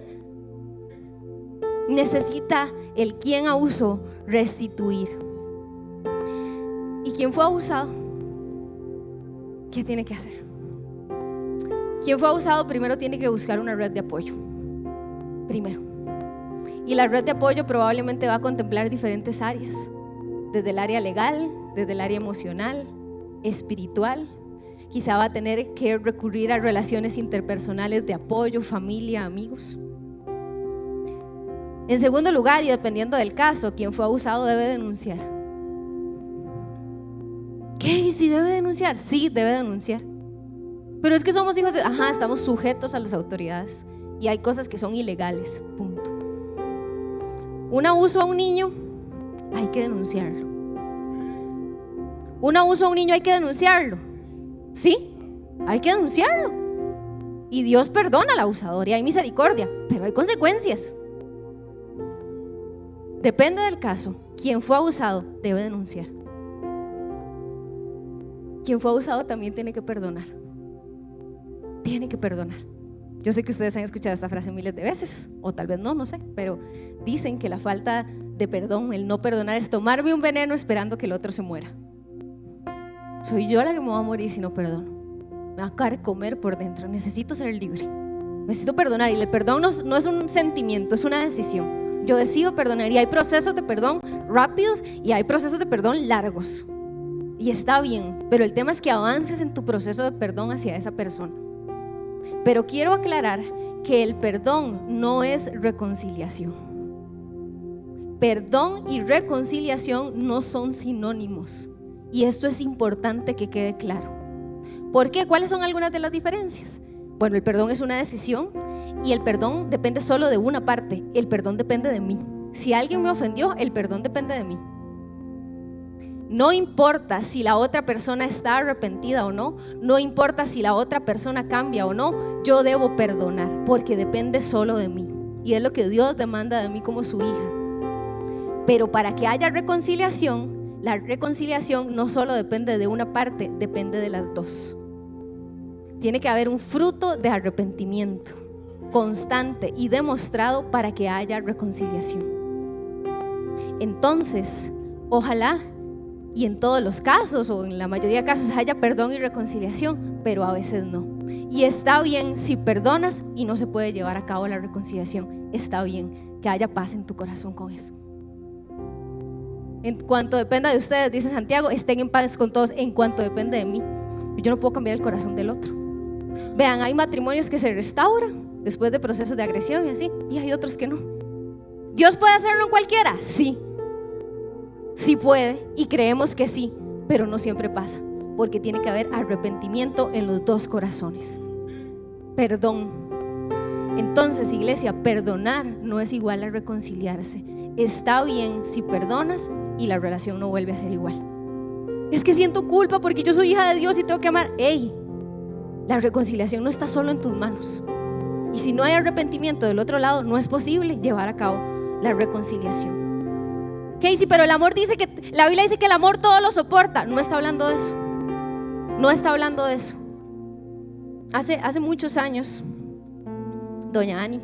S1: Necesita el quien abusó restituir. ¿Y quien fue abusado? ¿Qué tiene que hacer? Quien fue abusado primero tiene que buscar una red de apoyo. Primero. Y la red de apoyo probablemente va a contemplar diferentes áreas. Desde el área legal, desde el área emocional, espiritual. Quizá va a tener que recurrir a relaciones interpersonales de apoyo, familia, amigos. En segundo lugar, y dependiendo del caso, quien fue abusado debe denunciar. ¿Qué? ¿Y si debe denunciar? Sí, debe denunciar. Pero es que somos hijos de... Ajá, estamos sujetos a las autoridades y hay cosas que son ilegales, punto. Un abuso a un niño, hay que denunciarlo. Un abuso a un niño hay que denunciarlo. Sí, hay que denunciarlo. Y Dios perdona al abusador y hay misericordia, pero hay consecuencias. Depende del caso. Quien fue abusado debe denunciar. Quien fue abusado también tiene que perdonar. Tiene que perdonar. Yo sé que ustedes han escuchado esta frase miles de veces, o tal vez no sé, pero dicen que la falta de perdón, el no perdonar, es tomarme un veneno esperando que el otro se muera. Soy yo la que me va a morir si no perdono. Me va a carcomer por dentro. Necesito ser libre. Necesito perdonar. Y el perdón no es un sentimiento, es una decisión. Yo decido perdonar. Y hay procesos de perdón rápidos y hay procesos de perdón largos. Y está bien, pero el tema es que avances en tu proceso de perdón hacia esa persona. Pero quiero aclarar que el perdón no es reconciliación. perdón y reconciliación no son sinónimos. Y esto es importante que quede claro. ¿Por qué? ¿Cuáles son algunas de las diferencias? Bueno, el perdón es una decisión y el perdón depende solo de una parte. El perdón depende de mí. Si alguien me ofendió, el perdón depende de mí. No importa si la otra persona está arrepentida o no, no importa si la otra persona cambia o no, yo debo perdonar porque depende solo de mí. Y es lo que Dios demanda de mí como su hija. Pero para que haya reconciliación, la reconciliación no solo depende de una parte, depende de las dos. Tiene que haber un fruto de arrepentimiento constante y demostrado para que haya reconciliación. Entonces, ojalá y en todos los casos o en la mayoría de casos haya perdón y reconciliación, pero a veces no. Y está bien si perdonas y no se puede llevar a cabo la reconciliación. Está bien que haya paz en tu corazón con eso. En cuanto dependa de ustedes, dice Santiago, estén en paz con todos. En cuanto depende de mí, yo no puedo cambiar el corazón del otro. Vean, hay matrimonios que se restauran después de procesos de agresión y así, y hay otros que no. ¿Dios puede hacerlo en cualquiera? Sí, sí puede, y creemos que sí, pero no siempre pasa, porque tiene que haber arrepentimiento en los dos corazones. Perdón. Entonces, iglesia, perdonar no es igual a reconciliarse. Está bien si perdonas y la relación no vuelve a ser igual. Es que siento culpa porque yo soy hija de Dios y tengo que amar. ¡Ey! La reconciliación no está solo en tus manos. Y si no hay arrepentimiento del otro lado, no es posible llevar a cabo la reconciliación. Casey, pero el amor dice que, la Biblia dice que el amor todo lo soporta. No está hablando de eso. No está hablando de eso. Hace muchos años, doña Ani,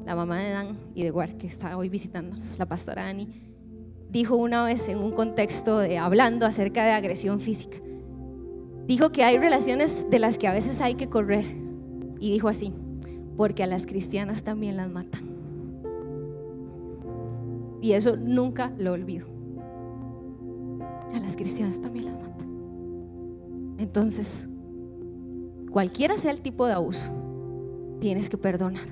S1: la mamá de Dan y de War, que está hoy visitándonos, la pastora Ani, dijo una vez en un contexto hablando acerca de agresión física, dijo que hay relaciones de las que a veces hay que correr, y dijo así: porque a las cristianas también las matan. Y eso nunca lo olvido. A las cristianas también las matan. Entonces, cualquiera sea el tipo de abuso, tienes que perdonar,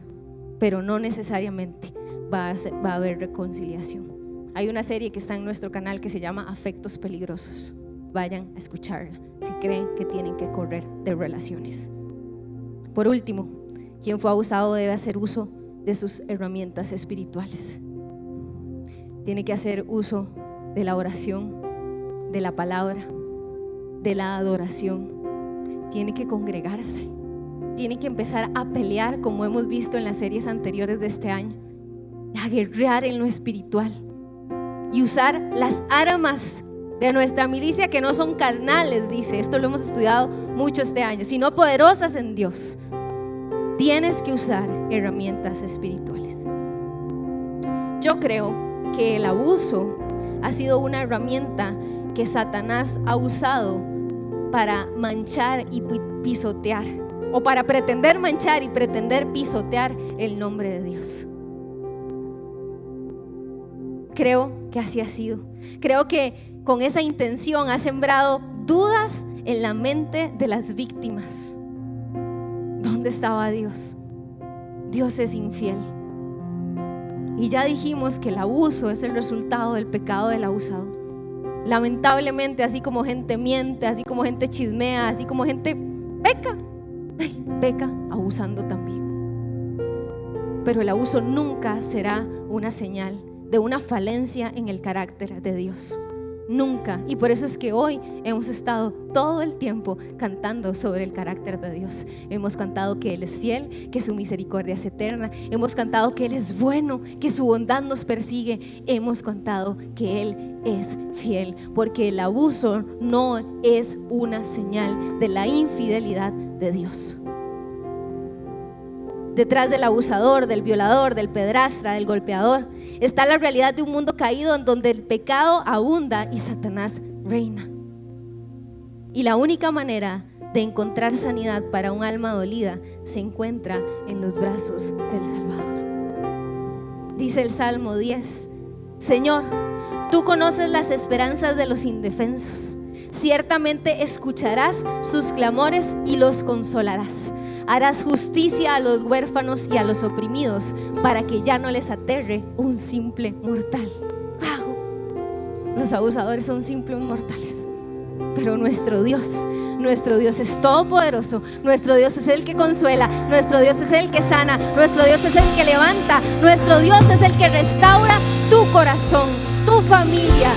S1: pero no necesariamente va a haber reconciliación. Hay una serie que está en nuestro canal que se llama Afectos Peligrosos. Vayan a escucharla si creen que tienen que correr de relaciones. Por último, quien fue abusado debe hacer uso de sus herramientas espirituales. Tiene que hacer uso de la oración, de la palabra, de la adoración. Tiene que congregarse. Tiene que empezar a pelear, como hemos visto en las series anteriores de este año, a guerrear en lo espiritual y usar las armas de nuestra milicia, que no son carnales, dice. Esto lo hemos estudiado mucho este año, sino poderosas en Dios. Tienes que usar herramientas espirituales. Yo creo que el abuso ha sido una herramienta que Satanás ha usado para manchar y pisotear, o para pretender manchar y pretender pisotear el nombre de Dios. Creo que así ha sido. Creo que con esa intención ha sembrado dudas en la mente de las víctimas. ¿Dónde estaba Dios? Dios es infiel. Y ya dijimos que el abuso es el resultado del pecado del abusador. Lamentablemente, así como gente miente, así como gente chismea, así como gente peca abusando también. Pero el abuso nunca será una señal de una falencia en el carácter de Dios. Nunca. Y por eso es que hoy hemos estado todo el tiempo cantando sobre el carácter de Dios. Hemos cantado que Él es fiel, que su misericordia es eterna. Hemos cantado que Él es bueno, que su bondad nos persigue. Hemos cantado que Él es fiel, porque el abuso no es una señal de la infidelidad de Dios. Detrás del abusador, del violador, del pedrastra, del golpeador, está la realidad de un mundo caído en donde el pecado abunda y Satanás reina. Y la única manera de encontrar sanidad para un alma dolida se encuentra en los brazos del Salvador. Dice el Salmo 10: Señor, tú conoces las esperanzas de los indefensos. Ciertamente escucharás sus clamores y los consolarás. Harás justicia a los huérfanos y a los oprimidos, para que ya no les aterre un simple mortal. ¡Wow! Los abusadores son simples mortales, pero nuestro Dios es todopoderoso. Nuestro Dios es el que consuela, nuestro Dios es el que sana, nuestro Dios es el que levanta, nuestro Dios es el que restaura tu corazón, tu familia.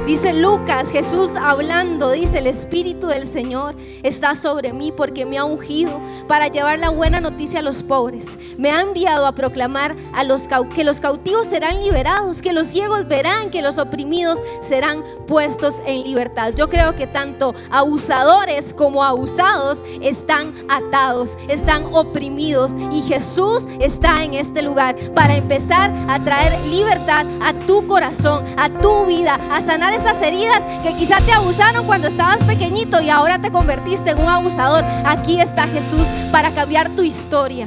S1: Dice Lucas, Jesús hablando, dice: el Espíritu del Señor está sobre mí porque me ha ungido para llevar la buena noticia a los pobres. Me ha enviado a proclamar que los cautivos serán liberados, que los ciegos verán, que los oprimidos serán puestos en libertad. Yo creo que tanto abusadores como abusados están atados, están oprimidos, y Jesús está en este lugar para empezar a traer libertad a tu corazón, a tu vida, a sanar esas heridas que quizá te abusaron cuando estabas pequeñito y ahora te convertiste en un abusador. Aquí está Jesús para cambiar tu historia.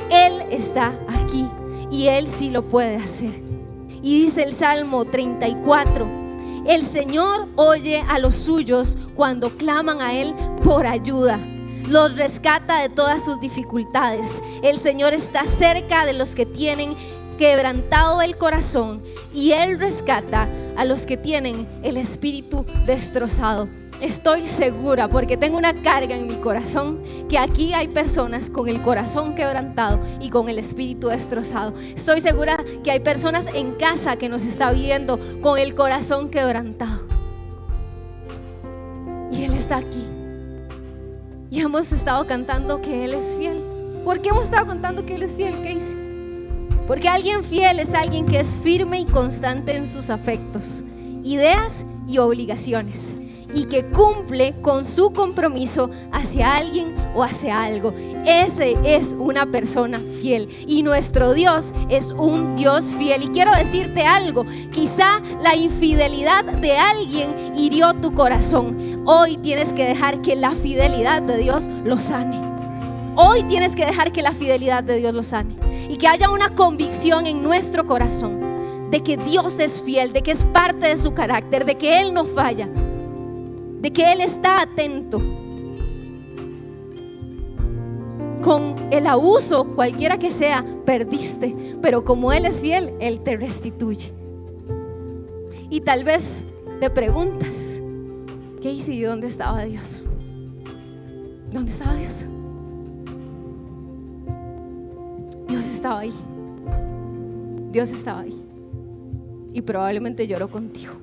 S1: Él está aquí y Él sí lo puede hacer. Y dice el Salmo 34: el Señor oye a los suyos cuando claman a Él por ayuda. Los rescata de todas sus dificultades. El Señor está cerca de los que tienen quebrantado el corazón, y Él rescata a los que tienen el espíritu destrozado. Estoy segura, porque tengo una carga en mi corazón, que aquí hay personas con el corazón quebrantado y con el espíritu destrozado. Estoy segura que hay personas en casa que nos está viendo con el corazón quebrantado, y Él está aquí. Y hemos estado cantando que Él es fiel. ¿Por qué hemos estado cantando que Él es fiel, Casey? Porque alguien fiel es alguien que es firme y constante en sus afectos, ideas y obligaciones, y que cumple con su compromiso hacia alguien o hacia algo. Ese es una persona fiel, y nuestro Dios es un Dios fiel. Y quiero decirte algo: quizá la infidelidad de alguien hirió tu corazón. Hoy tienes que dejar que la fidelidad de Dios lo sane. Hoy tienes que dejar que la fidelidad de Dios lo sane, y que haya una convicción en nuestro corazón de que Dios es fiel, de que es parte de su carácter, de que Él no falla, de que Él está atento. Con el abuso, cualquiera que sea, perdiste, pero como Él es fiel, Él te restituye. Y tal vez te preguntas: ¿qué hice y dónde estaba Dios? ¿Dónde estaba Dios? Dios estaba ahí. Dios estaba ahí. Y probablemente lloró contigo.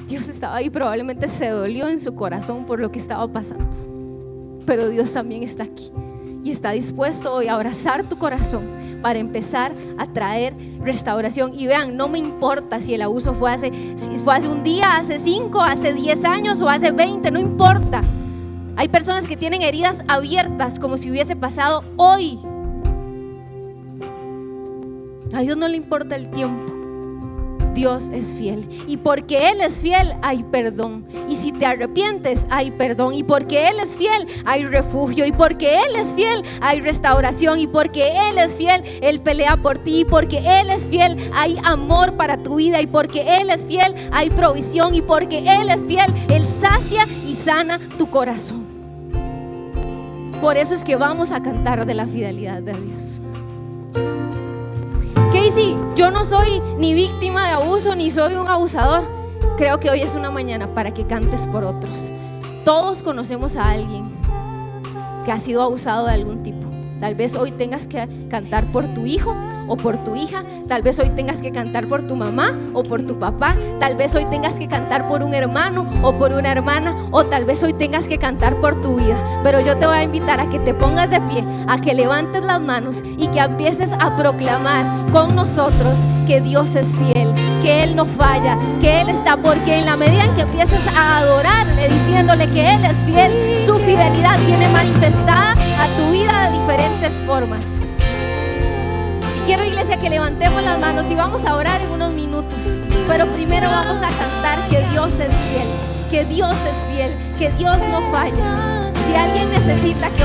S1: Dios estaba ahí, probablemente se dolió en su corazón por lo que estaba pasando. Pero Dios también está aquí y está dispuesto hoy a abrazar tu corazón para empezar a traer restauración. Y vean, no me importa si el abuso fue hace un día, hace 5, hace 10 años o hace 20, no importa. Hay personas que tienen heridas abiertas como si hubiese pasado hoy. A Dios no le importa el tiempo. Dios es fiel, y porque Él es fiel hay perdón, y si te arrepientes hay perdón, y porque Él es fiel hay refugio, y porque Él es fiel hay restauración, y porque Él es fiel Él pelea por ti, y porque Él es fiel hay amor para tu vida, y porque Él es fiel hay provisión, y porque Él es fiel Él sacia y sana tu corazón. Por eso es que vamos a cantar de la fidelidad de Dios. Casey, yo no soy ni víctima de abuso ni soy un abusador. Creo que hoy es una mañana para que cantes por otros. Todos conocemos a alguien que ha sido abusado de algún tipo. Tal vez hoy tengas que cantar por tu hijo o por tu hija. Tal vez hoy tengas que cantar por tu mamá o por tu papá. Tal vez hoy tengas que cantar por un hermano o por una hermana, o tal vez hoy tengas que cantar por tu vida. Pero yo te voy a invitar a que te pongas de pie, a que levantes las manos y que empieces a proclamar con nosotros que Dios es fiel, que Él no falla, que Él está, porque en la medida en que empieces a adorarle diciéndole que Él es fiel, su fidelidad viene manifestada a tu vida de diferentes formas. Quiero, iglesia, que levantemos las manos y vamos a orar en unos minutos. Pero primero vamos a cantar que Dios es fiel, que Dios es fiel, que Dios no falla. Si alguien necesita que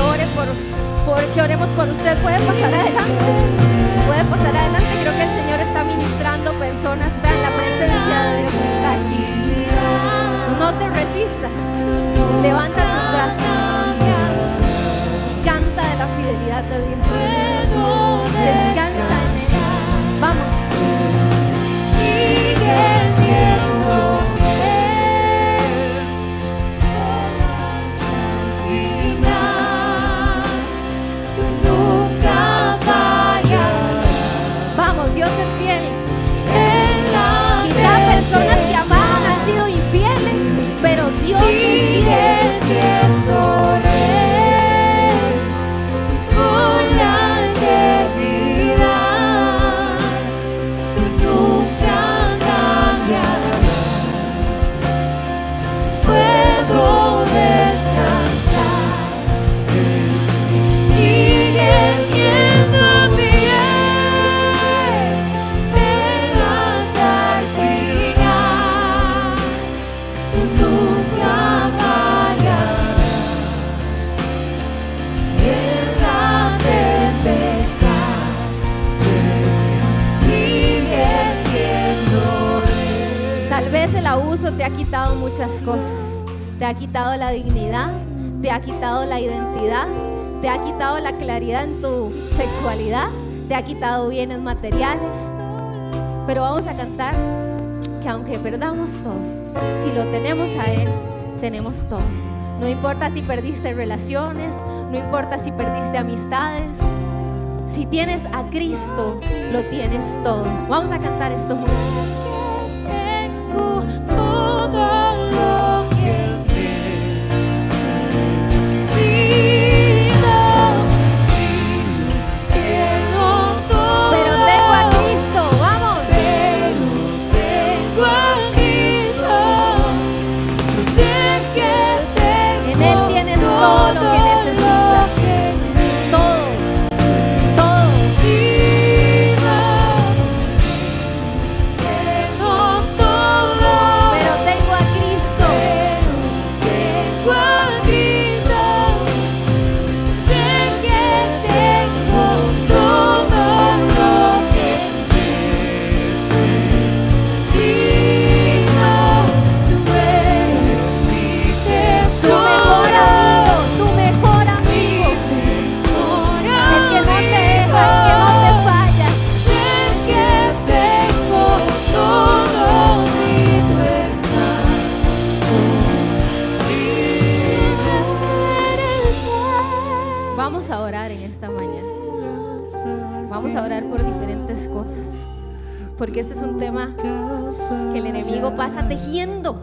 S1: que oremos por usted, puede pasar adelante. Puede pasar adelante. Creo que el Señor está ministrando personas. Vean, la presencia de Dios está aquí. No No te resistas. Levanta tus brazos y canta de la fidelidad de Dios. Descansa en Él. Vamos.
S2: Sigue siendo fiel, tú nunca fallas.
S1: Vamos, Dios es fiel.
S2: En la
S1: Quizá personas que amaban han sido infieles, pero Dios es
S2: sigue
S1: fiel.
S2: siendo rey por la eternidad. Tú nunca cambiarás. Puedo descansar. Sigue siendo fiel hasta el final. Tú nunca fallarás. En la tempestad sigue siendo rey.
S1: Tal vez el abuso te ha quitado muchas cosas. Te ha quitado la dignidad, te ha quitado la identidad, te ha quitado la claridad en tu sexualidad, te ha quitado bienes materiales. Pero vamos a cantar que aunque perdamos todo, si lo tenemos a Él, tenemos todo. No importa si perdiste relaciones, no importa si perdiste amistades. Si tienes a Cristo, lo tienes todo. Vamos a cantar esto juntos.
S2: Tengo todo lo que necesito, quiero todo.
S1: Pero tengo a Cristo, vamos.
S2: Tengo a Cristo, sé que tengo
S1: En Él tienes todo lo que necesitas. Todo, todo.
S2: Tengo todo.
S1: Pero tengo a Cristo.
S2: Tengo a Cristo, sé que tengo todo lo que necesito. Tú eres mi tesoro,
S1: Tu mejor amigo, el que no te deja, el que no te falla.
S2: sé que tengo todo si tú estás conmigo.
S1: Vamos a orar en esta mañana. Vamos a orar por diferentes cosas, porque este es un tema que el enemigo pasa tejiendo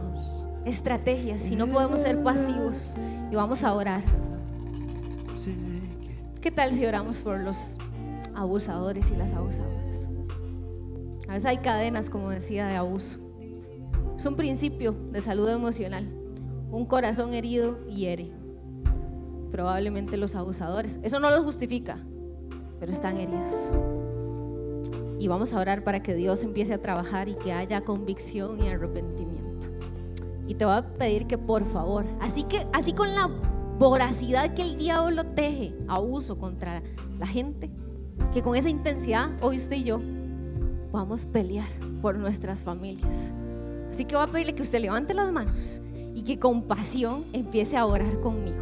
S1: estrategias y no podemos ser pasivos. Y vamos a orar. ¿Qué tal si oramos por los abusadores y las abusadoras? A veces hay cadenas, como decía, de abuso. Es un principio de salud emocional. Un corazón herido hiere. Probablemente los abusadores, eso no los justifica, pero están heridos. Y vamos a orar para que Dios empiece a trabajar y que haya convicción y arrepentimiento. Y te voy a pedir que por favor, así con la voracidad que el diablo teje abuso contra la gente, que con esa intensidad hoy usted y yo vamos a pelear por nuestras familias. Así que voy a pedirle que usted levante las manos y que con pasión empiece a orar conmigo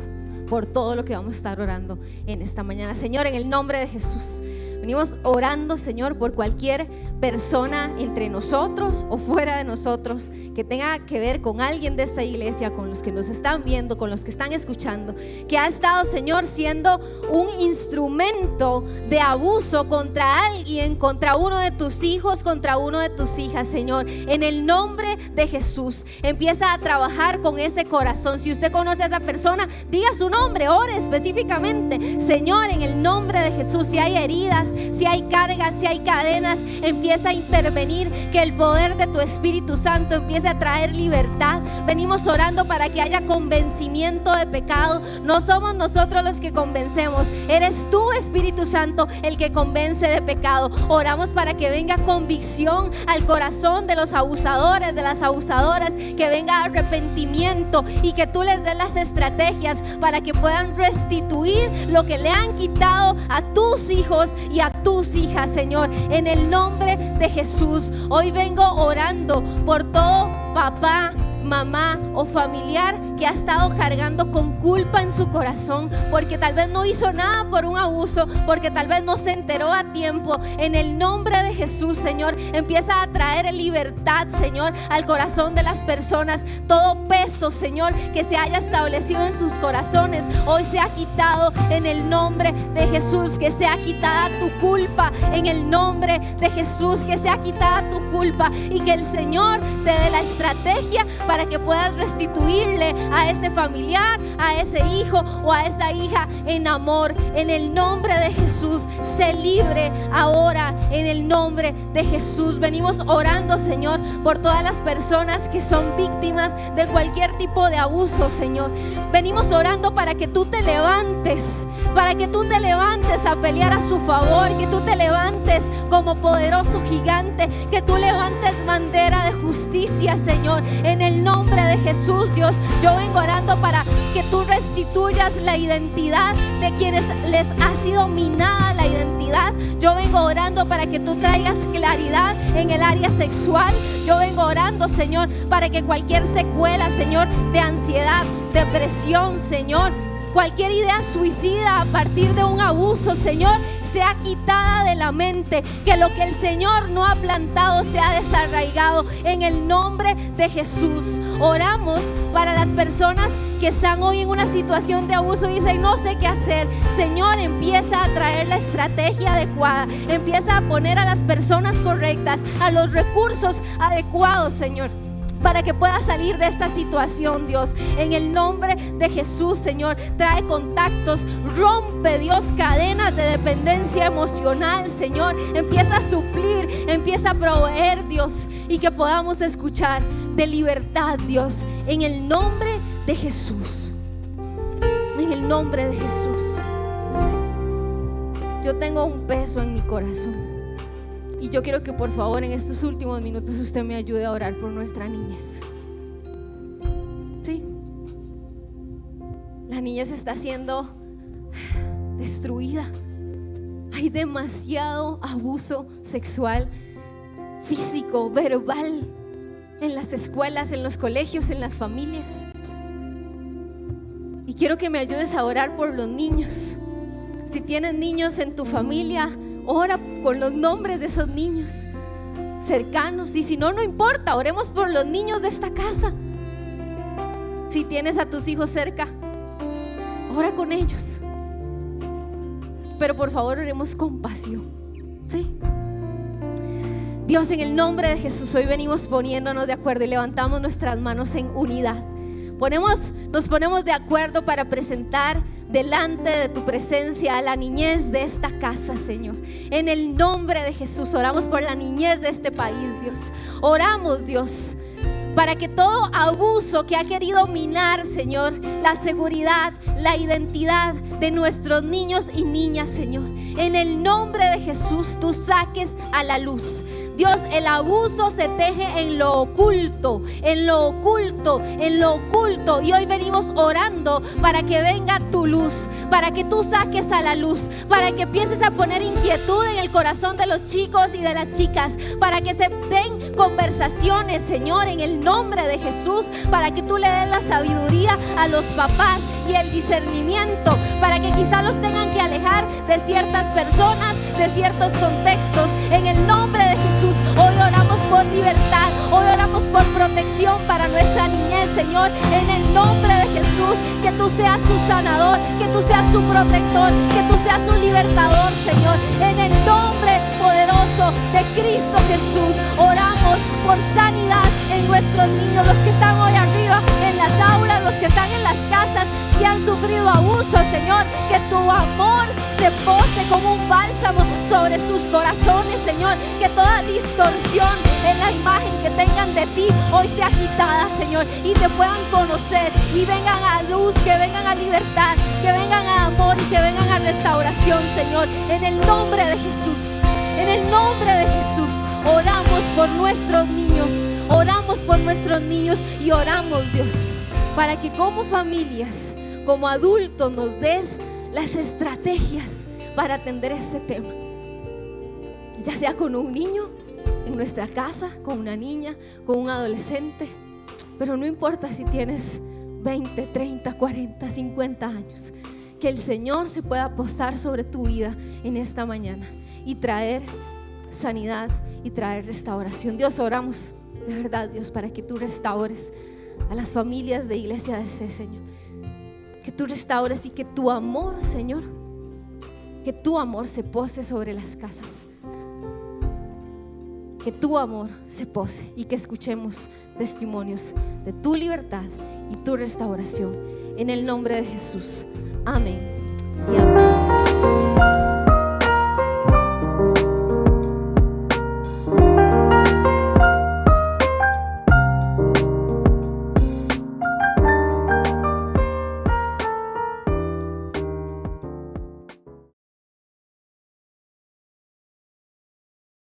S1: por todo lo que vamos a estar orando en esta mañana. Señor, en el nombre de Jesús, venimos orando, Señor, por cualquier persona entre nosotros o fuera de nosotros que tenga que ver con alguien de esta iglesia, con los que nos están viendo, con los que están escuchando, que ha estado, Señor, siendo un instrumento de abuso contra alguien, contra uno de tus hijos, contra uno de tus hijas, Señor. En el nombre de Jesús, empieza a trabajar con ese corazón. Si usted conoce a esa persona, diga su nombre, ore específicamente. Señor, en el nombre de Jesús, si hay heridas, si hay cargas, si hay cadenas, empieza a intervenir, que el poder de tu Espíritu Santo empiece a traer libertad. Venimos orando para que haya convencimiento de pecado. No somos nosotros los que convencemos, eres tú, Espíritu Santo, el que convence de pecado. Oramos para que venga convicción al corazón de los abusadores, de las abusadoras, que venga arrepentimiento y que tú les des las estrategias para que puedan restituir lo que le han quitado a tus hijos y a tus hijas, Señor, en el nombre de Jesús. Hoy vengo orando por todo papá, mamá o familiar que ha estado cargando con culpa en su corazón, porque tal vez no hizo nada por un abuso, porque tal vez no se enteró a tiempo, en el nombre de Jesús, Señor, empieza a traer libertad, Señor, al corazón de las personas. Todo peso, Señor, que se haya establecido en sus corazones, hoy se ha quitado en el nombre de Jesús. Que sea quitada tu culpa en el nombre de Jesús, que sea quitada tu culpa, y que el Señor te dé la estrategia para que puedas restituirle a ese familiar, a ese hijo o a esa hija en amor. En el nombre de Jesús, sé libre ahora en el nombre de Jesús. Venimos orando, Señor, por todas las personas que son víctimas de cualquier tipo de abuso, Señor. Venimos orando para que tú te levantes, para que tú te levantes a pelear a su favor, que tú te levantes como poderoso gigante, que tú levantes bandera de justicia, Señor, en el nombre de Jesús. Dios, yo vengo orando para que tú restituyas la identidad de quienes les ha sido minada la identidad. Yo vengo orando para que tú traigas claridad en el área sexual. Yo vengo orando, Señor, para que cualquier secuela, Señor, de ansiedad, depresión, Señor, cualquier idea suicida a partir de un abuso, Señor, sea quitada de la mente. Que lo que el Señor no ha plantado sea desarraigado en el nombre de Jesús. Oramos para las personas que están hoy en una situación de abuso y dicen: no sé qué hacer. Señor, empieza a traer la estrategia adecuada. Empieza a poner a las personas correctas, a los recursos adecuados, Señor, para que pueda salir de esta situación, Dios. En el nombre de Jesús, Señor, trae contactos, rompe, Dios, cadenas de dependencia emocional, Señor. Empieza a suplir, empieza a proveer, Dios, y que podamos escuchar de libertad, Dios, en el nombre de Jesús. En el nombre de Jesús. Yo tengo un peso en mi corazón. Y yo quiero que por favor en estos últimos minutos usted me ayude a orar por nuestra niñez. Sí. La niñez está siendo destruida. Hay demasiado abuso sexual, físico, verbal, en las escuelas, en los colegios, en las familias. Y quiero que me ayudes a orar por los niños. Si tienes niños en tu familia, ora con los nombres de esos niños cercanos. Y si no, no importa, oremos por los niños de esta casa. Si tienes a tus hijos cerca, ora con ellos. Pero por favor, oremos con pasión. ¿Sí? Dios, en el nombre de Jesús, hoy venimos poniéndonos de acuerdo y levantamos nuestras manos en unidad. Nos ponemos de acuerdo para presentar delante de tu presencia a la niñez de esta casa, Señor. En el nombre de Jesús oramos por la niñez de este país, Dios. Oramos, Dios, para que todo abuso que ha querido minar, Señor, la seguridad, la identidad de nuestros niños y niñas, Señor, en el nombre de Jesús tú saques a la luz. Dios, el abuso se teje en lo oculto, en lo oculto, en lo oculto. Y hoy venimos orando para que venga tu luz, para que tú saques a la luz, para que empieces a poner inquietud en el corazón de los chicos y de las chicas, para que se den conversaciones, Señor, en el nombre de Jesús, para que tú le des la sabiduría a los papás y el discernimiento, para que quizá los tengan que alejar de ciertas personas, de ciertos contextos. En el nombre de Jesús, hoy oramos por libertad, hoy oramos por protección para nuestra niñez, Señor. En el nombre de Jesús, que tú seas su sanador, que tú seas su protector, que tú seas su libertador, Señor. En el nombre poderoso de Cristo Jesús, oramos por sanidad en nuestros niños, los que están hoy arriba en las aulas, los que están en las casas, si han sufrido abuso, Señor, que tu amor se pose como un bálsamo sobre sus corazones, Señor, que toda distorsión en la imagen que tengan de ti hoy sea quitada, Señor, y te puedan conocer y vengan a luz, que vengan a libertad, que vengan a amor y que vengan a restauración, Señor, en el nombre de Jesús. En el nombre de Jesús oramos por nuestros niños, oramos por nuestros niños y oramos, Dios, para que como familias, como adultos nos des las estrategias para atender este tema, ya sea con un niño en nuestra casa, con una niña, con un adolescente, Pero no importa si tienes 20, 30, 40, 50 años, que el Señor se pueda posar sobre tu vida en esta mañana y traer sanidad y traer restauración. Dios, oramos de verdad, Dios, para que tú restaures a las familias de Iglesia DC, Señor. Que tú restaures y que tu amor, Señor, que tu amor se pose sobre las casas. Que tu amor se pose y que escuchemos testimonios de tu libertad y tu restauración. En el nombre de Jesús. Amén.